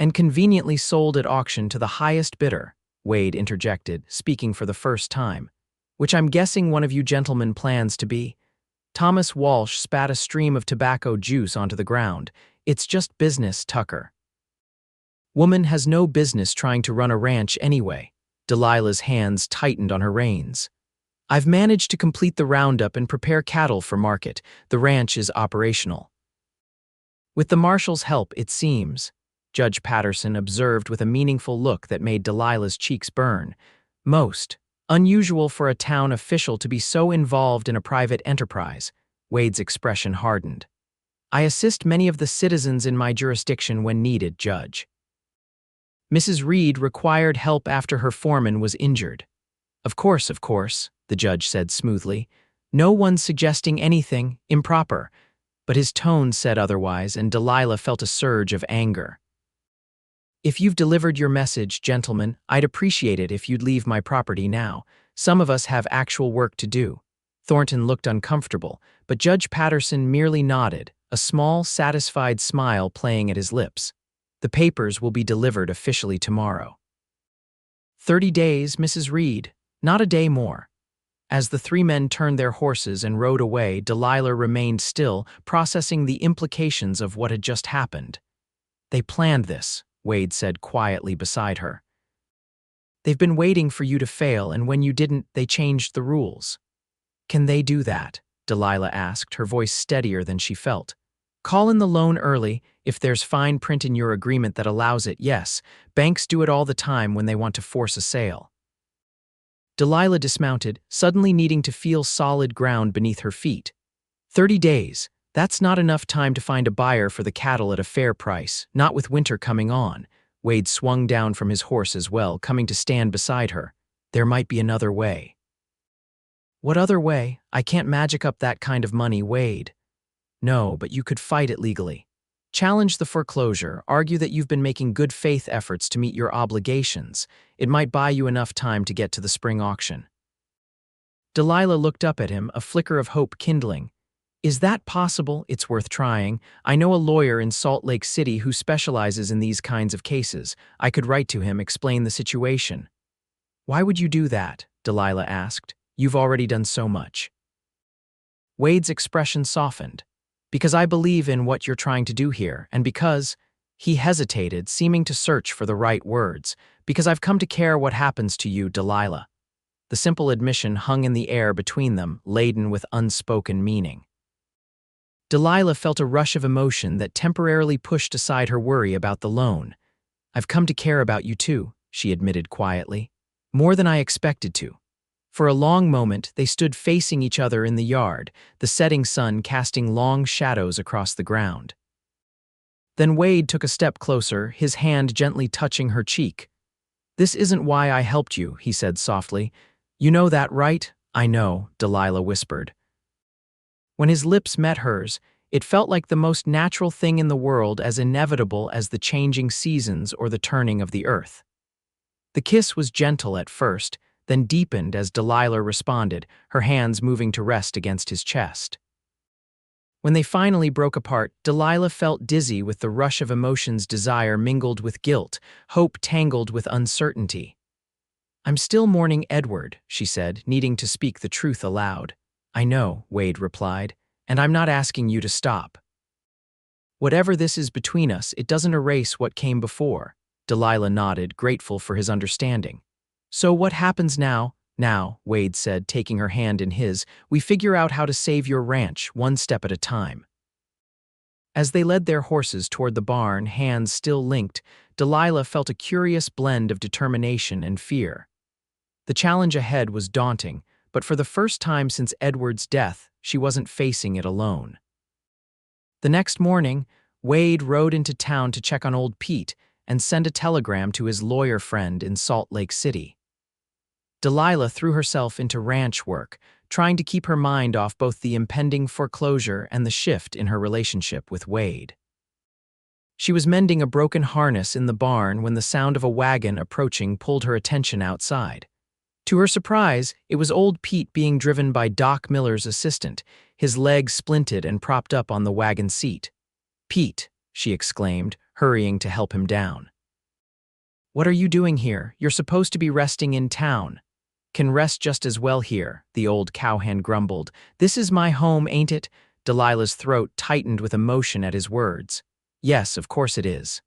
And conveniently sold at auction to the highest bidder, Wade interjected, speaking for the first time. Which I'm guessing one of you gentlemen plans to be. Thomas Walsh spat a stream of tobacco juice onto the ground. It's just business, Tucker. Woman has no business trying to run a ranch anyway. Delilah's hands tightened on her reins. I've managed to complete the roundup and prepare cattle for market. The ranch is operational. With the marshal's help, it seems, Judge Patterson observed with a meaningful look that made Delilah's cheeks burn. Most unusual for a town official to be so involved in a private enterprise. Wade's expression hardened. I assist many of the citizens in my jurisdiction when needed, Judge. Mrs. Reed required help after her foreman was injured. Of course, the judge said smoothly. No one's suggesting anything improper, but his tone said otherwise, and Delilah felt a surge of anger. If you've delivered your message, gentlemen, I'd appreciate it if you'd leave my property now. Some of us have actual work to do. Thornton looked uncomfortable, but Judge Patterson merely nodded, a small, satisfied smile playing at his lips. The papers will be delivered officially tomorrow. 30 days, Mrs. Reed, not a day more. As the three men turned their horses and rode away, Delilah remained still, processing the implications of what had just happened. They planned this, Wade said quietly beside her. They've been waiting for you to fail, and when you didn't, they changed the rules. Can they do that? Delilah asked, her voice steadier than she felt. Call in the loan early, if there's fine print in your agreement that allows it, yes. Banks do it all the time when they want to force a sale. Delilah dismounted, suddenly needing to feel solid ground beneath her feet. 30 days. That's not enough time to find a buyer for the cattle at a fair price, not with winter coming on. Wade swung down from his horse as well, coming to stand beside her. There might be another way. What other way? I can't magic up that kind of money, Wade. No, but you could fight it legally. Challenge the foreclosure, argue that you've been making good faith efforts to meet your obligations. It might buy you enough time to get to the spring auction. Delilah looked up at him, a flicker of hope kindling. Is that possible? It's worth trying. I know a lawyer in Salt Lake City who specializes in these kinds of cases. I could write to him, explain the situation. Why would you do that? Delilah asked. You've already done so much. Wade's expression softened. Because I believe in what you're trying to do here, and because—" he hesitated, seeming to search for the right words, "because I've come to care what happens to you, Delilah." The simple admission hung in the air between them, laden with unspoken meaning. Delilah felt a rush of emotion that temporarily pushed aside her worry about the loan. "I've come to care about you too," she admitted quietly. "More than I expected to." For a long moment, they stood facing each other in the yard, the setting sun casting long shadows across the ground. Then Wade took a step closer, his hand gently touching her cheek. "This isn't why I helped you," he said softly. "You know that, right?" "I know," Delilah whispered. When his lips met hers, it felt like the most natural thing in the world, as inevitable as the changing seasons or the turning of the earth. The kiss was gentle at first, then deepened as Delilah responded, her hands moving to rest against his chest. When they finally broke apart, Delilah felt dizzy with the rush of emotions, desire mingled with guilt, hope tangled with uncertainty. "I'm still mourning Edward," she said, needing to speak the truth aloud. "I know," Wade replied, "and I'm not asking you to stop. Whatever this is between us, it doesn't erase what came before." Delilah nodded, grateful for his understanding. "So what happens now?" "Now," Wade said, taking her hand in his, "we figure out how to save your ranch, one step at a time." As they led their horses toward the barn, hands still linked, Delilah felt a curious blend of determination and fear. The challenge ahead was daunting, but for the first time since Edward's death, she wasn't facing it alone. The next morning, Wade rode into town to check on old Pete and send a telegram to his lawyer friend in Salt Lake City. Delilah threw herself into ranch work, trying to keep her mind off both the impending foreclosure and the shift in her relationship with Wade. She was mending a broken harness in the barn when the sound of a wagon approaching pulled her attention outside. To her surprise, it was old Pete being driven by Doc Miller's assistant, his leg splinted and propped up on the wagon seat. "Pete," she exclaimed, hurrying to help him down. "What are you doing here? You're supposed to be resting in town." "Can rest just as well here," the old cowhand grumbled. "This is my home, ain't it?" Delilah's throat tightened with emotion at his words. "Yes, of course it is."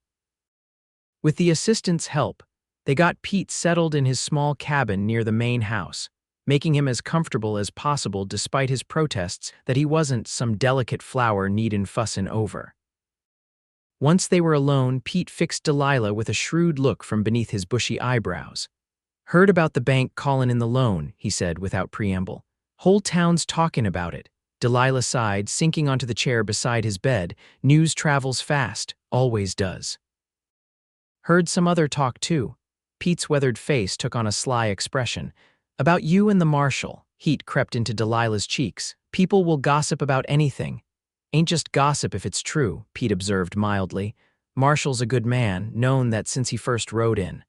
With the assistant's help, they got Pete settled in his small cabin near the main house, making him as comfortable as possible despite his protests that he wasn't some delicate flower needin' fussin' over. Once they were alone, Pete fixed Delilah with a shrewd look from beneath his bushy eyebrows. "Heard about the bank callin' in the loan," he said without preamble. "Whole town's talkin' about it." Delilah sighed, sinking onto the chair beside his bed. "News travels fast, always does." "Heard some other talk too." Pete's weathered face took on a sly expression. "About you and the Marshal." Heat crept into Delilah's cheeks. "People will gossip about anything." "Ain't just gossip if it's true," Pete observed mildly. "Marshal's a good man, known that since he first rode in.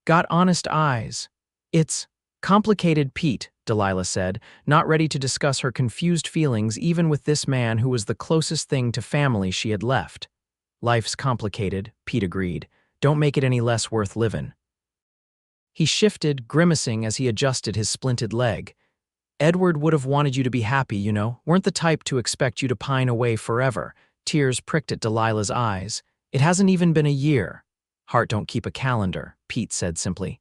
Got honest eyes." "It's complicated, Pete," Delilah said, not ready to discuss her confused feelings even with this man who was the closest thing to family she had left. "Life's complicated," Pete agreed. "Don't make it any less worth livin'." He shifted, grimacing as he adjusted his splinted leg. "Edward would have wanted you to be happy, you know. Weren't the type to expect you to pine away forever." Tears pricked at Delilah's eyes. "It hasn't even been a year." "Heart don't keep a calendar," Pete said simply.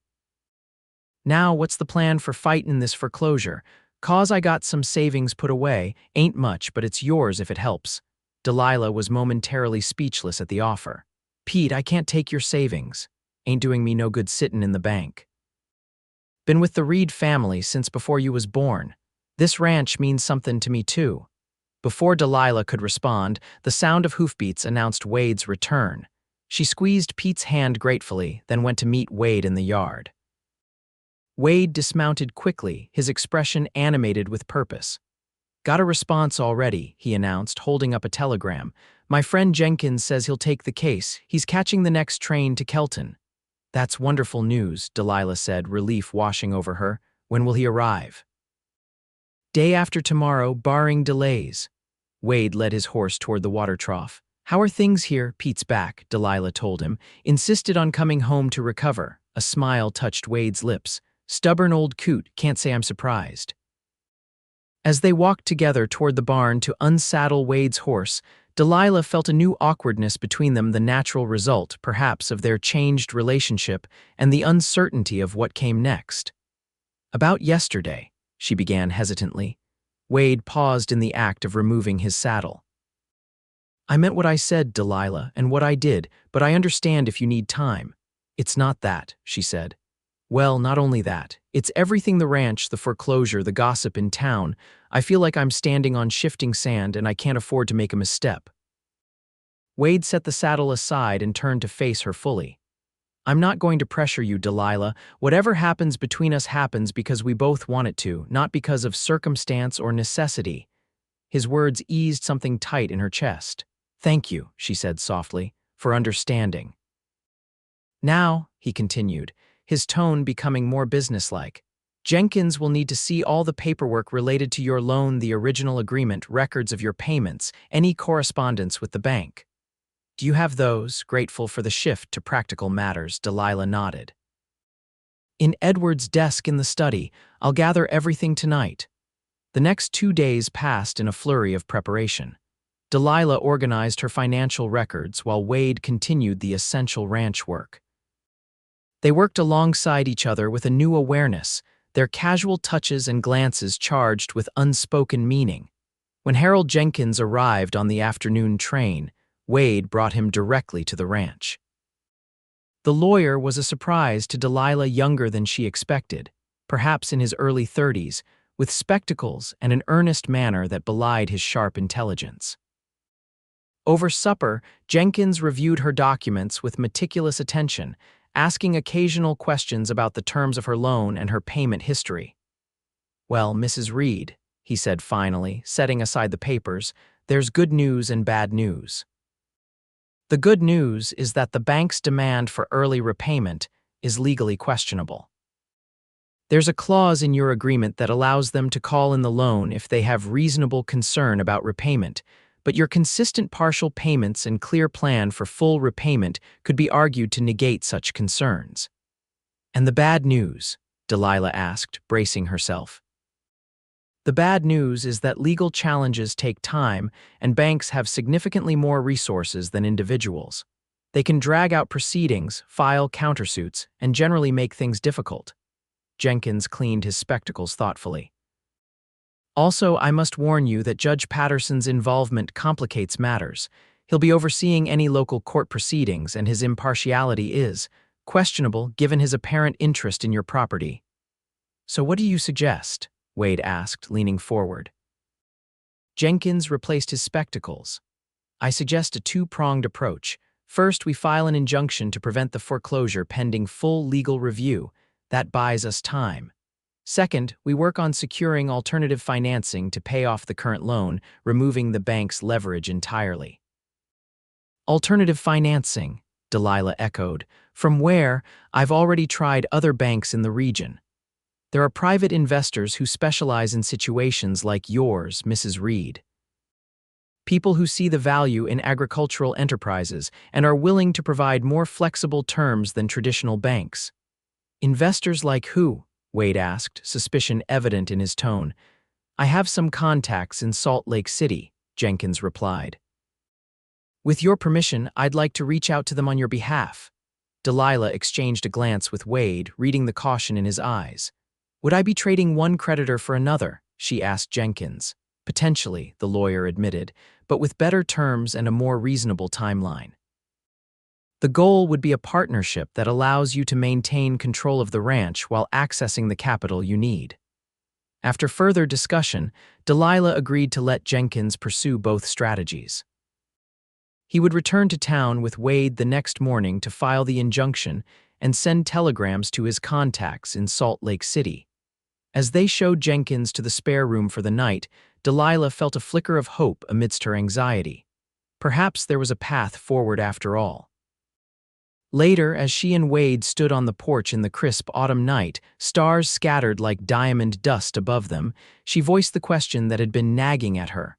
"Now what's the plan for fightin' this foreclosure? 'Cause I got some savings put away. Ain't much, but it's yours if it helps." Delilah was momentarily speechless at the offer. "Pete, I can't take your savings. Ain't doing me no good sittin' in the bank. Been with the Reed family since before you was born. This ranch means something to me too." Before Delilah could respond, the sound of hoofbeats announced Wade's return. She squeezed Pete's hand gratefully, then went to meet Wade in the yard. Wade dismounted quickly, his expression animated with purpose. "Got a response already," he announced, holding up a telegram. "My friend Jenkins says he'll take the case. He's catching the next train to Kelton." "That's wonderful news," Delilah said, relief washing over her. "When will he arrive?" "Day after tomorrow, barring delays." Wade led his horse toward the water trough. "How are things here?" "Pete's back," Delilah told him. "Insisted on coming home to recover." A smile touched Wade's lips. "Stubborn old coot, can't say I'm surprised." As they walked together toward the barn to unsaddle Wade's horse, Delilah felt a new awkwardness between them, the natural result, perhaps, of their changed relationship and the uncertainty of what came next. "About yesterday," she began hesitantly. Wade paused in the act of removing his saddle. "I meant what I said, Delilah, and what I did, but I understand if you need time." "It's not that," she said. "Well, not only that. It's everything: the ranch, the foreclosure, the gossip in town. I feel like I'm standing on shifting sand and I can't afford to make a misstep." Wade set the saddle aside and turned to face her fully. "I'm not going to pressure you, Delilah. Whatever happens between us happens because we both want it to, not because of circumstance or necessity." His words eased something tight in her chest. "Thank you," she said softly, "for understanding." "Now," he continued, his tone becoming more businesslike, "Jenkins will need to see all the paperwork related to your loan, the original agreement, records of your payments, any correspondence with the bank." "Do you have those?" Grateful for the shift to practical matters, Delilah nodded. "In Edward's desk in the study. I'll gather everything tonight." The next 2 days passed in a flurry of preparation. Delilah organized her financial records while Wade continued the essential ranch work. They worked alongside each other with a new awareness, their casual touches and glances charged with unspoken meaning. When Harold Jenkins arrived on the afternoon train, Wade brought him directly to the ranch. The lawyer was a surprise to Delilah, younger than she expected, perhaps in his early 30s, with spectacles and an earnest manner that belied his sharp intelligence. Over supper, Jenkins reviewed her documents with meticulous attention, asking occasional questions about the terms of her loan and her payment history. "Well, Mrs. Reed," he said finally, setting aside the papers, "there's good news and bad news. The good news is that the bank's demand for early repayment is legally questionable. There's a clause in your agreement that allows them to call in the loan if they have reasonable concern about repayment, but your consistent partial payments and clear plan for full repayment could be argued to negate such concerns." "And the bad news?" Delilah asked, bracing herself. "The bad news is that legal challenges take time and banks have significantly more resources than individuals. They can drag out proceedings, file countersuits, and generally make things difficult." Jenkins cleaned his spectacles thoughtfully. "Also, I must warn you that Judge Patterson's involvement complicates matters. He'll be overseeing any local court proceedings, and his impartiality is questionable given his apparent interest in your property." "So what do you suggest?" Wade asked, leaning forward. Jenkins replaced his spectacles. "I suggest a two-pronged approach. First, we file an injunction to prevent the foreclosure pending full legal review. That buys us time. Second, we work on securing alternative financing to pay off the current loan, removing the bank's leverage entirely." "Alternative financing," Delilah echoed. "From where? I've already tried other banks in the region. There are private investors who specialize in situations like yours, Mrs. Reed. People who see the value in agricultural enterprises and are willing to provide more flexible terms than traditional banks." "Investors like who?" Wade asked, suspicion evident in his tone. "I have some contacts in Salt Lake City," Jenkins replied. "With your permission, I'd like to reach out to them on your behalf." Delilah exchanged a glance with Wade, reading the caution in his eyes. "Would I be trading one creditor for another?" she asked Jenkins. "Potentially," the lawyer admitted, "but with better terms and a more reasonable timeline. The goal would be a partnership that allows you to maintain control of the ranch while accessing the capital you need." After further discussion, Delilah agreed to let Jenkins pursue both strategies. He would return to town with Wade the next morning to file the injunction and send telegrams to his contacts in Salt Lake City. As they showed Jenkins to the spare room for the night, Delilah felt a flicker of hope amidst her anxiety. Perhaps there was a path forward after all. Later, as she and Wade stood on the porch in the crisp autumn night, stars scattered like diamond dust above them, she voiced the question that had been nagging at her.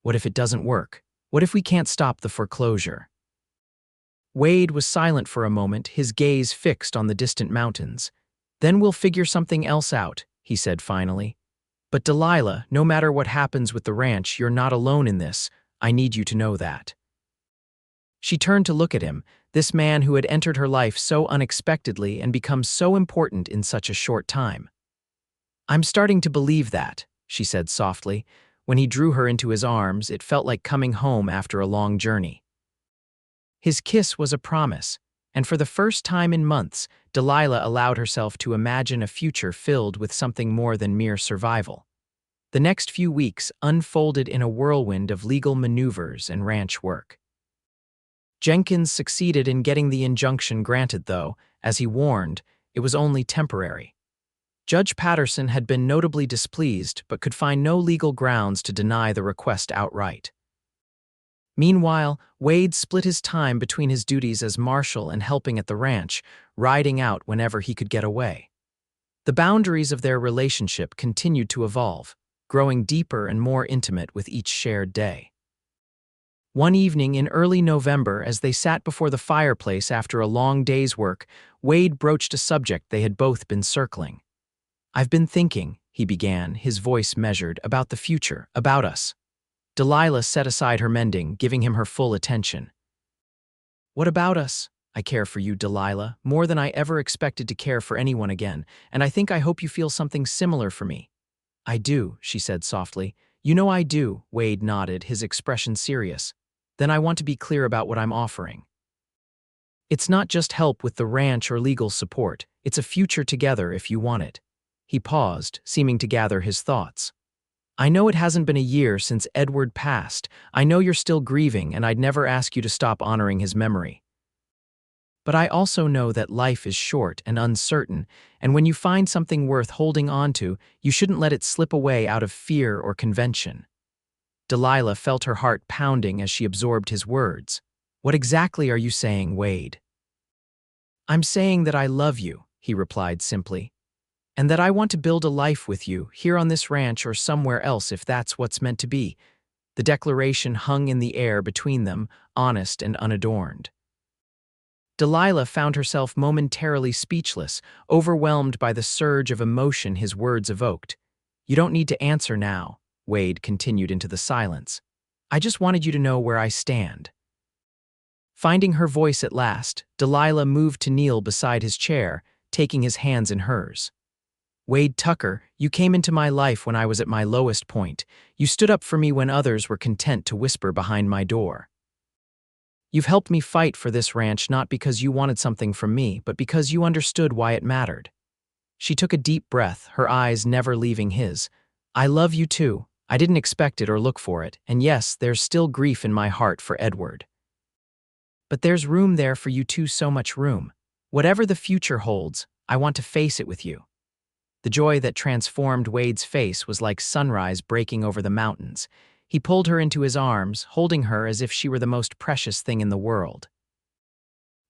What if it doesn't work? What if we can't stop the foreclosure? Wade was silent for a moment, his gaze fixed on the distant mountains. "Then we'll figure something else out," he said finally. But Delilah, no matter what happens with the ranch, you're not alone in this. I need you to know that." She turned to look at him, this man who had entered her life so unexpectedly and become so important in such a short time. "I'm starting to believe that," she said softly. When he drew her into his arms, it felt like coming home after a long journey. His kiss was a promise, and for the first time in months, Delilah allowed herself to imagine a future filled with something more than mere survival. The next few weeks unfolded in a whirlwind of legal maneuvers and ranch work. Jenkins succeeded in getting the injunction granted, though, as he warned, it was only temporary. Judge Patterson had been notably displeased but could find no legal grounds to deny the request outright. Meanwhile, Wade split his time between his duties as marshal and helping at the ranch, riding out whenever he could get away. The boundaries of their relationship continued to evolve, growing deeper and more intimate with each shared day. One evening in early November, as they sat before the fireplace after a long day's work, Wade broached a subject they had both been circling. "I've been thinking," he began, his voice measured, "about the future, about us." Delilah set aside her mending, giving him her full attention. "What about us? I care for you, Delilah, more than I ever expected to care for anyone again, and I hope you feel something similar for me." "I do," she said softly. "You know I do," Wade nodded, his expression serious. "Then I want to be clear about what I'm offering. It's not just help with the ranch or legal support, it's a future together if you want it." He paused, seeming to gather his thoughts. "I know it hasn't been a year since Edward passed. I know you're still grieving, and I'd never ask you to stop honoring his memory. But I also know that life is short and uncertain, and when you find something worth holding on to, you shouldn't let it slip away out of fear or convention." Delilah felt her heart pounding as she absorbed his words. "What exactly are you saying, Wade?" "I'm saying that I love you," he replied simply, "and that I want to build a life with you, here on this ranch or somewhere else if that's what's meant to be." The declaration hung in the air between them, honest and unadorned. Delilah found herself momentarily speechless, overwhelmed by the surge of emotion his words evoked. "You don't need to answer now," Wade continued into the silence. "I just wanted you to know where I stand." Finding her voice at last, Delilah moved to kneel beside his chair, taking his hands in hers. "Wade Tucker, you came into my life when I was at my lowest point. You stood up for me when others were content to whisper behind my door. You've helped me fight for this ranch not because you wanted something from me, but because you understood why it mattered." She took a deep breath, her eyes never leaving his. "I love you too. I didn't expect it or look for it, and yes, there's still grief in my heart for Edward. But there's room there for you too, so much room. Whatever the future holds, I want to face it with you." The joy that transformed Wade's face was like sunrise breaking over the mountains. He pulled her into his arms, holding her as if she were the most precious thing in the world.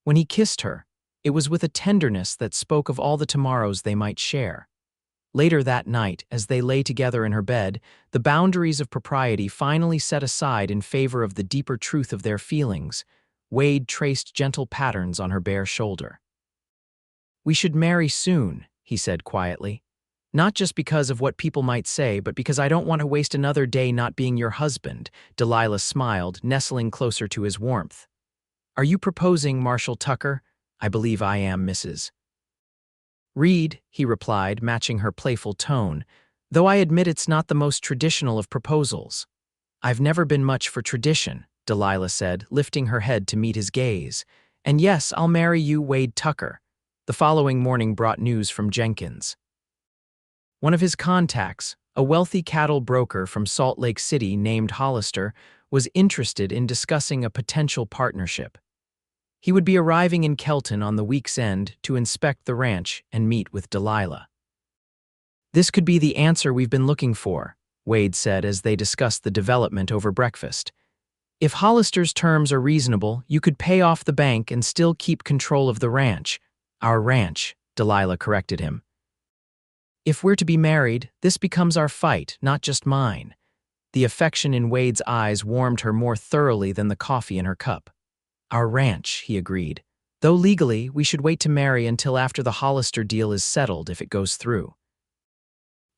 When he kissed her, it was with a tenderness that spoke of all the tomorrows they might share. Later that night, as they lay together in her bed, the boundaries of propriety finally set aside in favor of the deeper truth of their feelings. Wade traced gentle patterns on her bare shoulder. "We should marry soon," he said quietly. "Not just because of what people might say, but because I don't want to waste another day not being your husband." Delilah smiled, nestling closer to his warmth. "Are you proposing, Marshal Tucker?" "I believe I am, Mrs. Reed," he replied, matching her playful tone, "though I admit it's not the most traditional of proposals." "I've never been much for tradition," Delilah said, lifting her head to meet his gaze. "And yes, I'll marry you, Wade Tucker." The following morning brought news from Jenkins. One of his contacts, a wealthy cattle broker from Salt Lake City named Hollister, was interested in discussing a potential partnership. He would be arriving in Kelton on the week's end to inspect the ranch and meet with Delilah. "This could be the answer we've been looking for," Wade said as they discussed the development over breakfast. "If Hollister's terms are reasonable, you could pay off the bank and still keep control of the ranch." "Our ranch," Delilah corrected him. "If we're to be married, this becomes our fight, not just mine." The affection in Wade's eyes warmed her more thoroughly than the coffee in her cup. "Our ranch," he agreed. "Though legally, we should wait to marry until after the Hollister deal is settled if it goes through."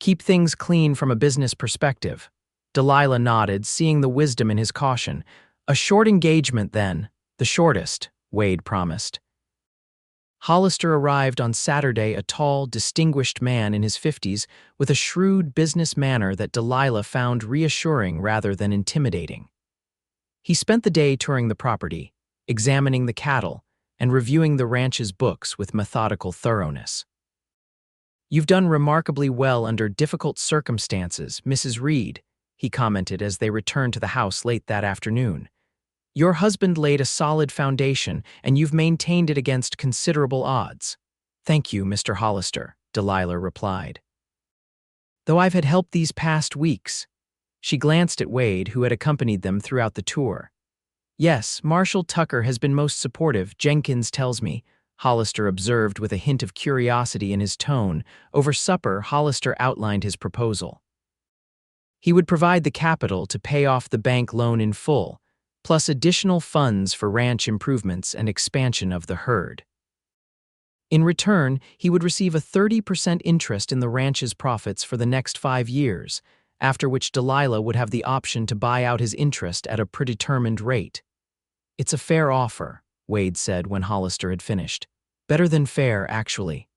Keep things clean from a business perspective. Delilah nodded, seeing the wisdom in his caution. A short engagement, then. The shortest, Wade promised. Hollister arrived on Saturday, a tall, distinguished man in his 50s with a shrewd business manner that Delilah found reassuring rather than intimidating. He spent the day touring the property, examining the cattle, and reviewing the ranch's books with methodical thoroughness. "You've done remarkably well under difficult circumstances, Mrs. Reed," he commented as they returned to the house late that afternoon. "Your husband laid a solid foundation, and you've maintained it against considerable odds." "Thank you, Mr. Hollister," Delilah replied. "Though I've had help these past weeks." She glanced at Wade, who had accompanied them throughout the tour. "Yes, Marshal Tucker has been most supportive, Jenkins tells me," Hollister observed with a hint of curiosity in his tone. Over supper, Hollister outlined his proposal. He would provide the capital to pay off the bank loan in full, plus additional funds for ranch improvements and expansion of the herd. In return, he would receive a 30% interest in the ranch's profits for the next 5 years, after which Delilah would have the option to buy out his interest at a predetermined rate. "It's a fair offer," Wade said when Hollister had finished. "Better than fair, actually."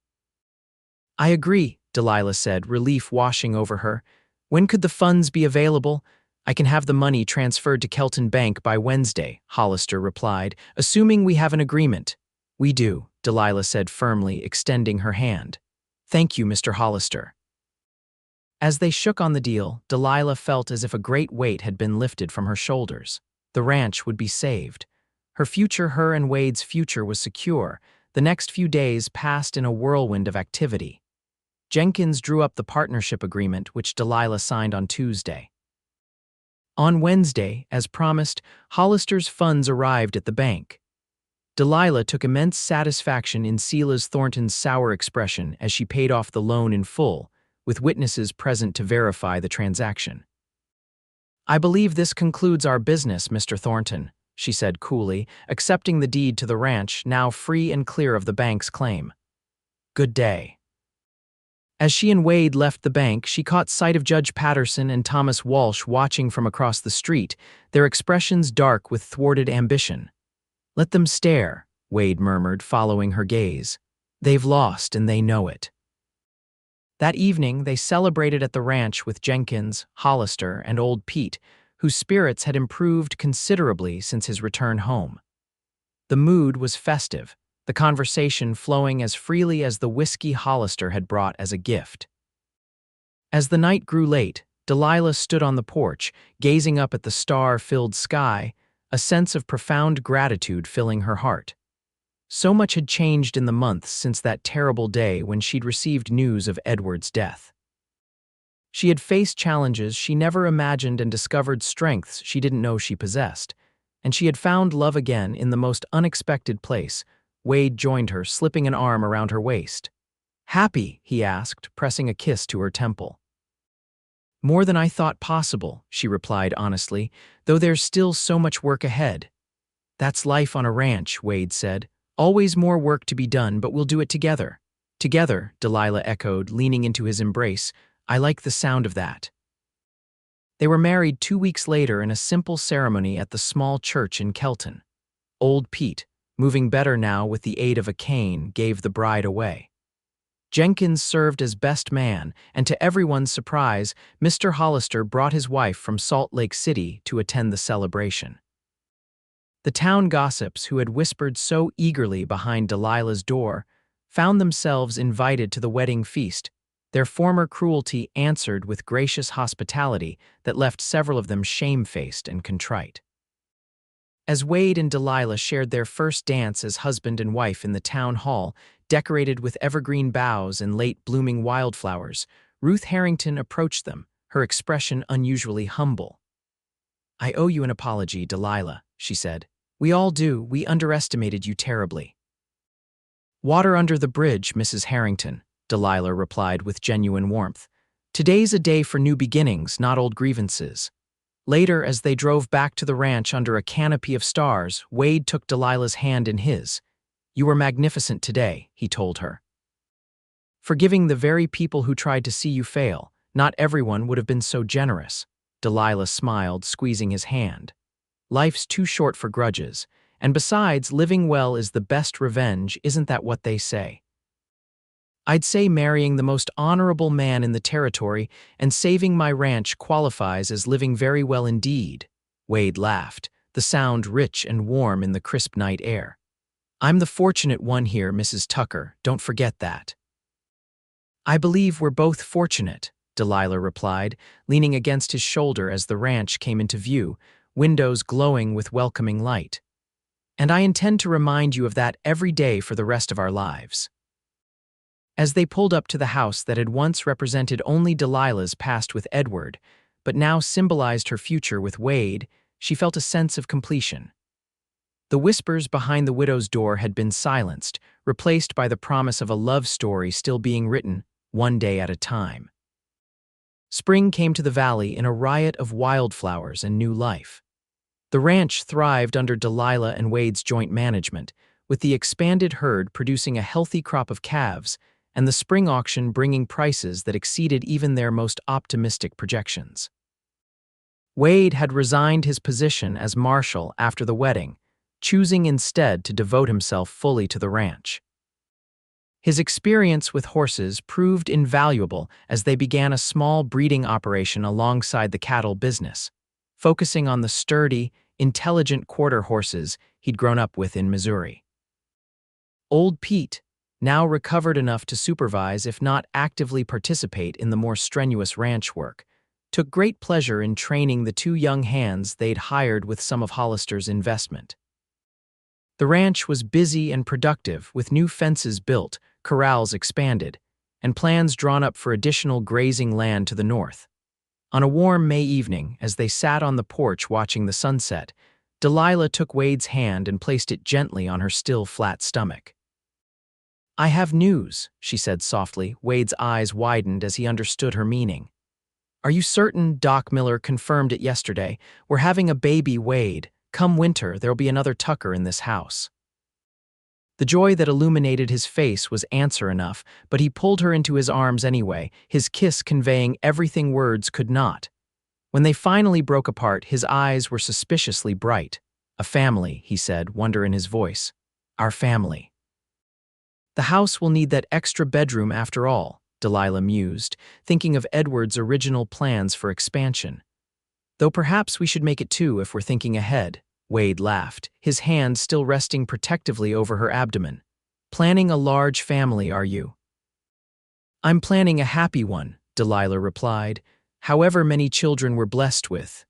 "I agree," Delilah said, relief washing over her. "When could the funds be available?" "I can have the money transferred to Kelton Bank by Wednesday," Hollister replied, "assuming we have an agreement." "We do," Delilah said firmly, extending her hand. "Thank you, Mr. Hollister." As they shook on the deal, Delilah felt as if a great weight had been lifted from her shoulders. The ranch would be saved. Her and Wade's future was secure. The next few days passed in a whirlwind of activity. Jenkins drew up the partnership agreement, which Delilah signed on Tuesday. On Wednesday, as promised, Hollister's funds arrived at the bank. Delilah took immense satisfaction in Silas Thornton's sour expression as she paid off the loan in full, with witnesses present to verify the transaction. "I believe this concludes our business, Mr. Thornton," she said coolly, accepting the deed to the ranch, now free and clear of the bank's claim. "Good day." As she and Wade left the bank, she caught sight of Judge Patterson and Thomas Walsh watching from across the street, their expressions dark with thwarted ambition. "Let them stare," Wade murmured, following her gaze. "They've lost and they know it." That evening, they celebrated at the ranch with Jenkins, Hollister, and old Pete, whose spirits had improved considerably since his return home. The mood was festive, the conversation flowing as freely as the whiskey Hollister had brought as a gift. As the night grew late, Delilah stood on the porch, gazing up at the star-filled sky, a sense of profound gratitude filling her heart. So much had changed in the months since that terrible day when she'd received news of Edward's death. She had faced challenges she never imagined and discovered strengths she didn't know she possessed, and she had found love again in the most unexpected place. Wade joined her, slipping an arm around her waist. "Happy?" he asked, pressing a kiss to her temple. "More than I thought possible," she replied honestly, "though there's still so much work ahead." "That's life on a ranch," Wade said. "Always more work to be done, but we'll do it together." "Together," Delilah echoed, leaning into his embrace. "I like the sound of that." They were married 2 weeks later in a simple ceremony at the small church in Kelton. Old Pete, moving better now with the aid of a cane, gave the bride away. Jenkins served as best man, and to everyone's surprise, Mr. Hollister brought his wife from Salt Lake City to attend the celebration. The town gossips, who had whispered so eagerly behind Delilah's door, found themselves invited to the wedding feast, their former cruelty answered with gracious hospitality that left several of them shamefaced and contrite. As Wade and Delilah shared their first dance as husband and wife in the town hall, decorated with evergreen boughs and late-blooming wildflowers, Ruth Harrington approached them, her expression unusually humble. "I owe you an apology, Delilah," she said. "We all do. We underestimated you terribly." "Water under the bridge, Mrs. Harrington," Delilah replied with genuine warmth. "Today's a day for new beginnings, not old grievances." Later, as they drove back to the ranch under a canopy of stars, Wade took Delilah's hand in his. "You were magnificent today," he told her. Forgiving the very people who tried to see you fail. Not everyone would have been so generous. Delilah smiled, squeezing his hand. Life's too short for grudges, and besides, living well is the best revenge, isn't that what they say? I'd say marrying the most honorable man in the territory and saving my ranch qualifies as living very well indeed. Wade laughed, the sound rich and warm in the crisp night air. I'm the fortunate one here, Mrs. Tucker, don't forget that. I believe we're both fortunate, Delilah replied, leaning against his shoulder as the ranch came into view, windows glowing with welcoming light. And I intend to remind you of that every day for the rest of our lives. As they pulled up to the house that had once represented only Delilah's past with Edward, but now symbolized her future with Wade, she felt a sense of completion. The whispers behind the widow's door had been silenced, replaced by the promise of a love story still being written, one day at a time. Spring came to the valley in a riot of wildflowers and new life. The ranch thrived under Delilah and Wade's joint management, with the expanded herd producing a healthy crop of calves and the spring auction bringing prices that exceeded even their most optimistic projections. Wade had resigned his position as marshal after the wedding, choosing instead to devote himself fully to the ranch. His experience with horses proved invaluable as they began a small breeding operation alongside the cattle business, focusing on the sturdy, intelligent quarter horses he'd grown up with in Missouri. Old Pete, now recovered enough to supervise if not actively participate in the more strenuous ranch work, took great pleasure in training the two young hands they'd hired with some of Hollister's investment. The ranch was busy and productive, with new fences built, corrals expanded, and plans drawn up for additional grazing land to the north. On a warm May evening, as they sat on the porch watching the sunset, Delilah took Wade's hand and placed it gently on her still flat stomach. I have news, she said softly. Wade's eyes widened as he understood her meaning. Are you certain? Doc Miller confirmed it yesterday. We're having a baby, Wade. Come winter, there'll be another Tucker in this house. The joy that illuminated his face was answer enough, but he pulled her into his arms anyway, his kiss conveying everything words could not. When they finally broke apart, his eyes were suspiciously bright. A family, he said, wonder in his voice. Our family. The house will need that extra bedroom after all, Delilah mused, thinking of Edward's original plans for expansion. Though perhaps we should make it two if we're thinking ahead, Wade laughed, his hand still resting protectively over her abdomen. Planning a large family, are you? I'm planning a happy one, Delilah replied, however many children we're blessed with.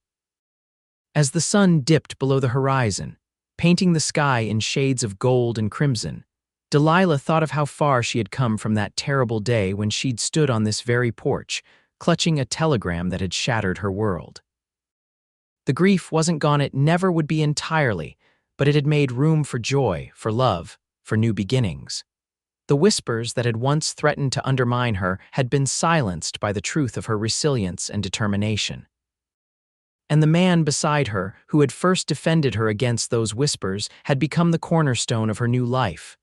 As the sun dipped below the horizon, painting the sky in shades of gold and crimson, Delilah thought of how far she had come from that terrible day when she'd stood on this very porch, clutching a telegram that had shattered her world. The grief wasn't gone, it never would be entirely, but it had made room for joy, for love, for new beginnings. The whispers that had once threatened to undermine her had been silenced by the truth of her resilience and determination. And the man beside her, who had first defended her against those whispers, had become the cornerstone of her new life.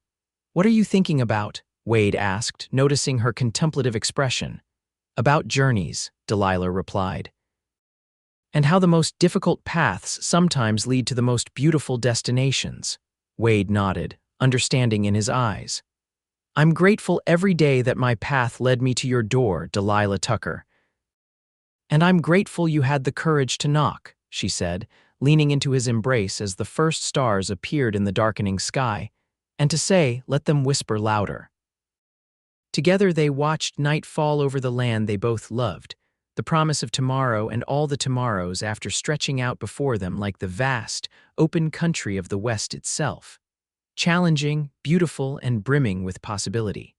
What are you thinking about? Wade asked, noticing her contemplative expression. About journeys, Delilah replied. And how the most difficult paths sometimes lead to the most beautiful destinations. Wade nodded, understanding in his eyes. I'm grateful every day that my path led me to your door, Delilah Tucker. And I'm grateful you had the courage to knock, she said, leaning into his embrace as the first stars appeared in the darkening sky, and to say, let them whisper louder. Together they watched night fall over the land they both loved, the promise of tomorrow and all the tomorrows after stretching out before them like the vast, open country of the West itself, challenging, beautiful, and brimming with possibility.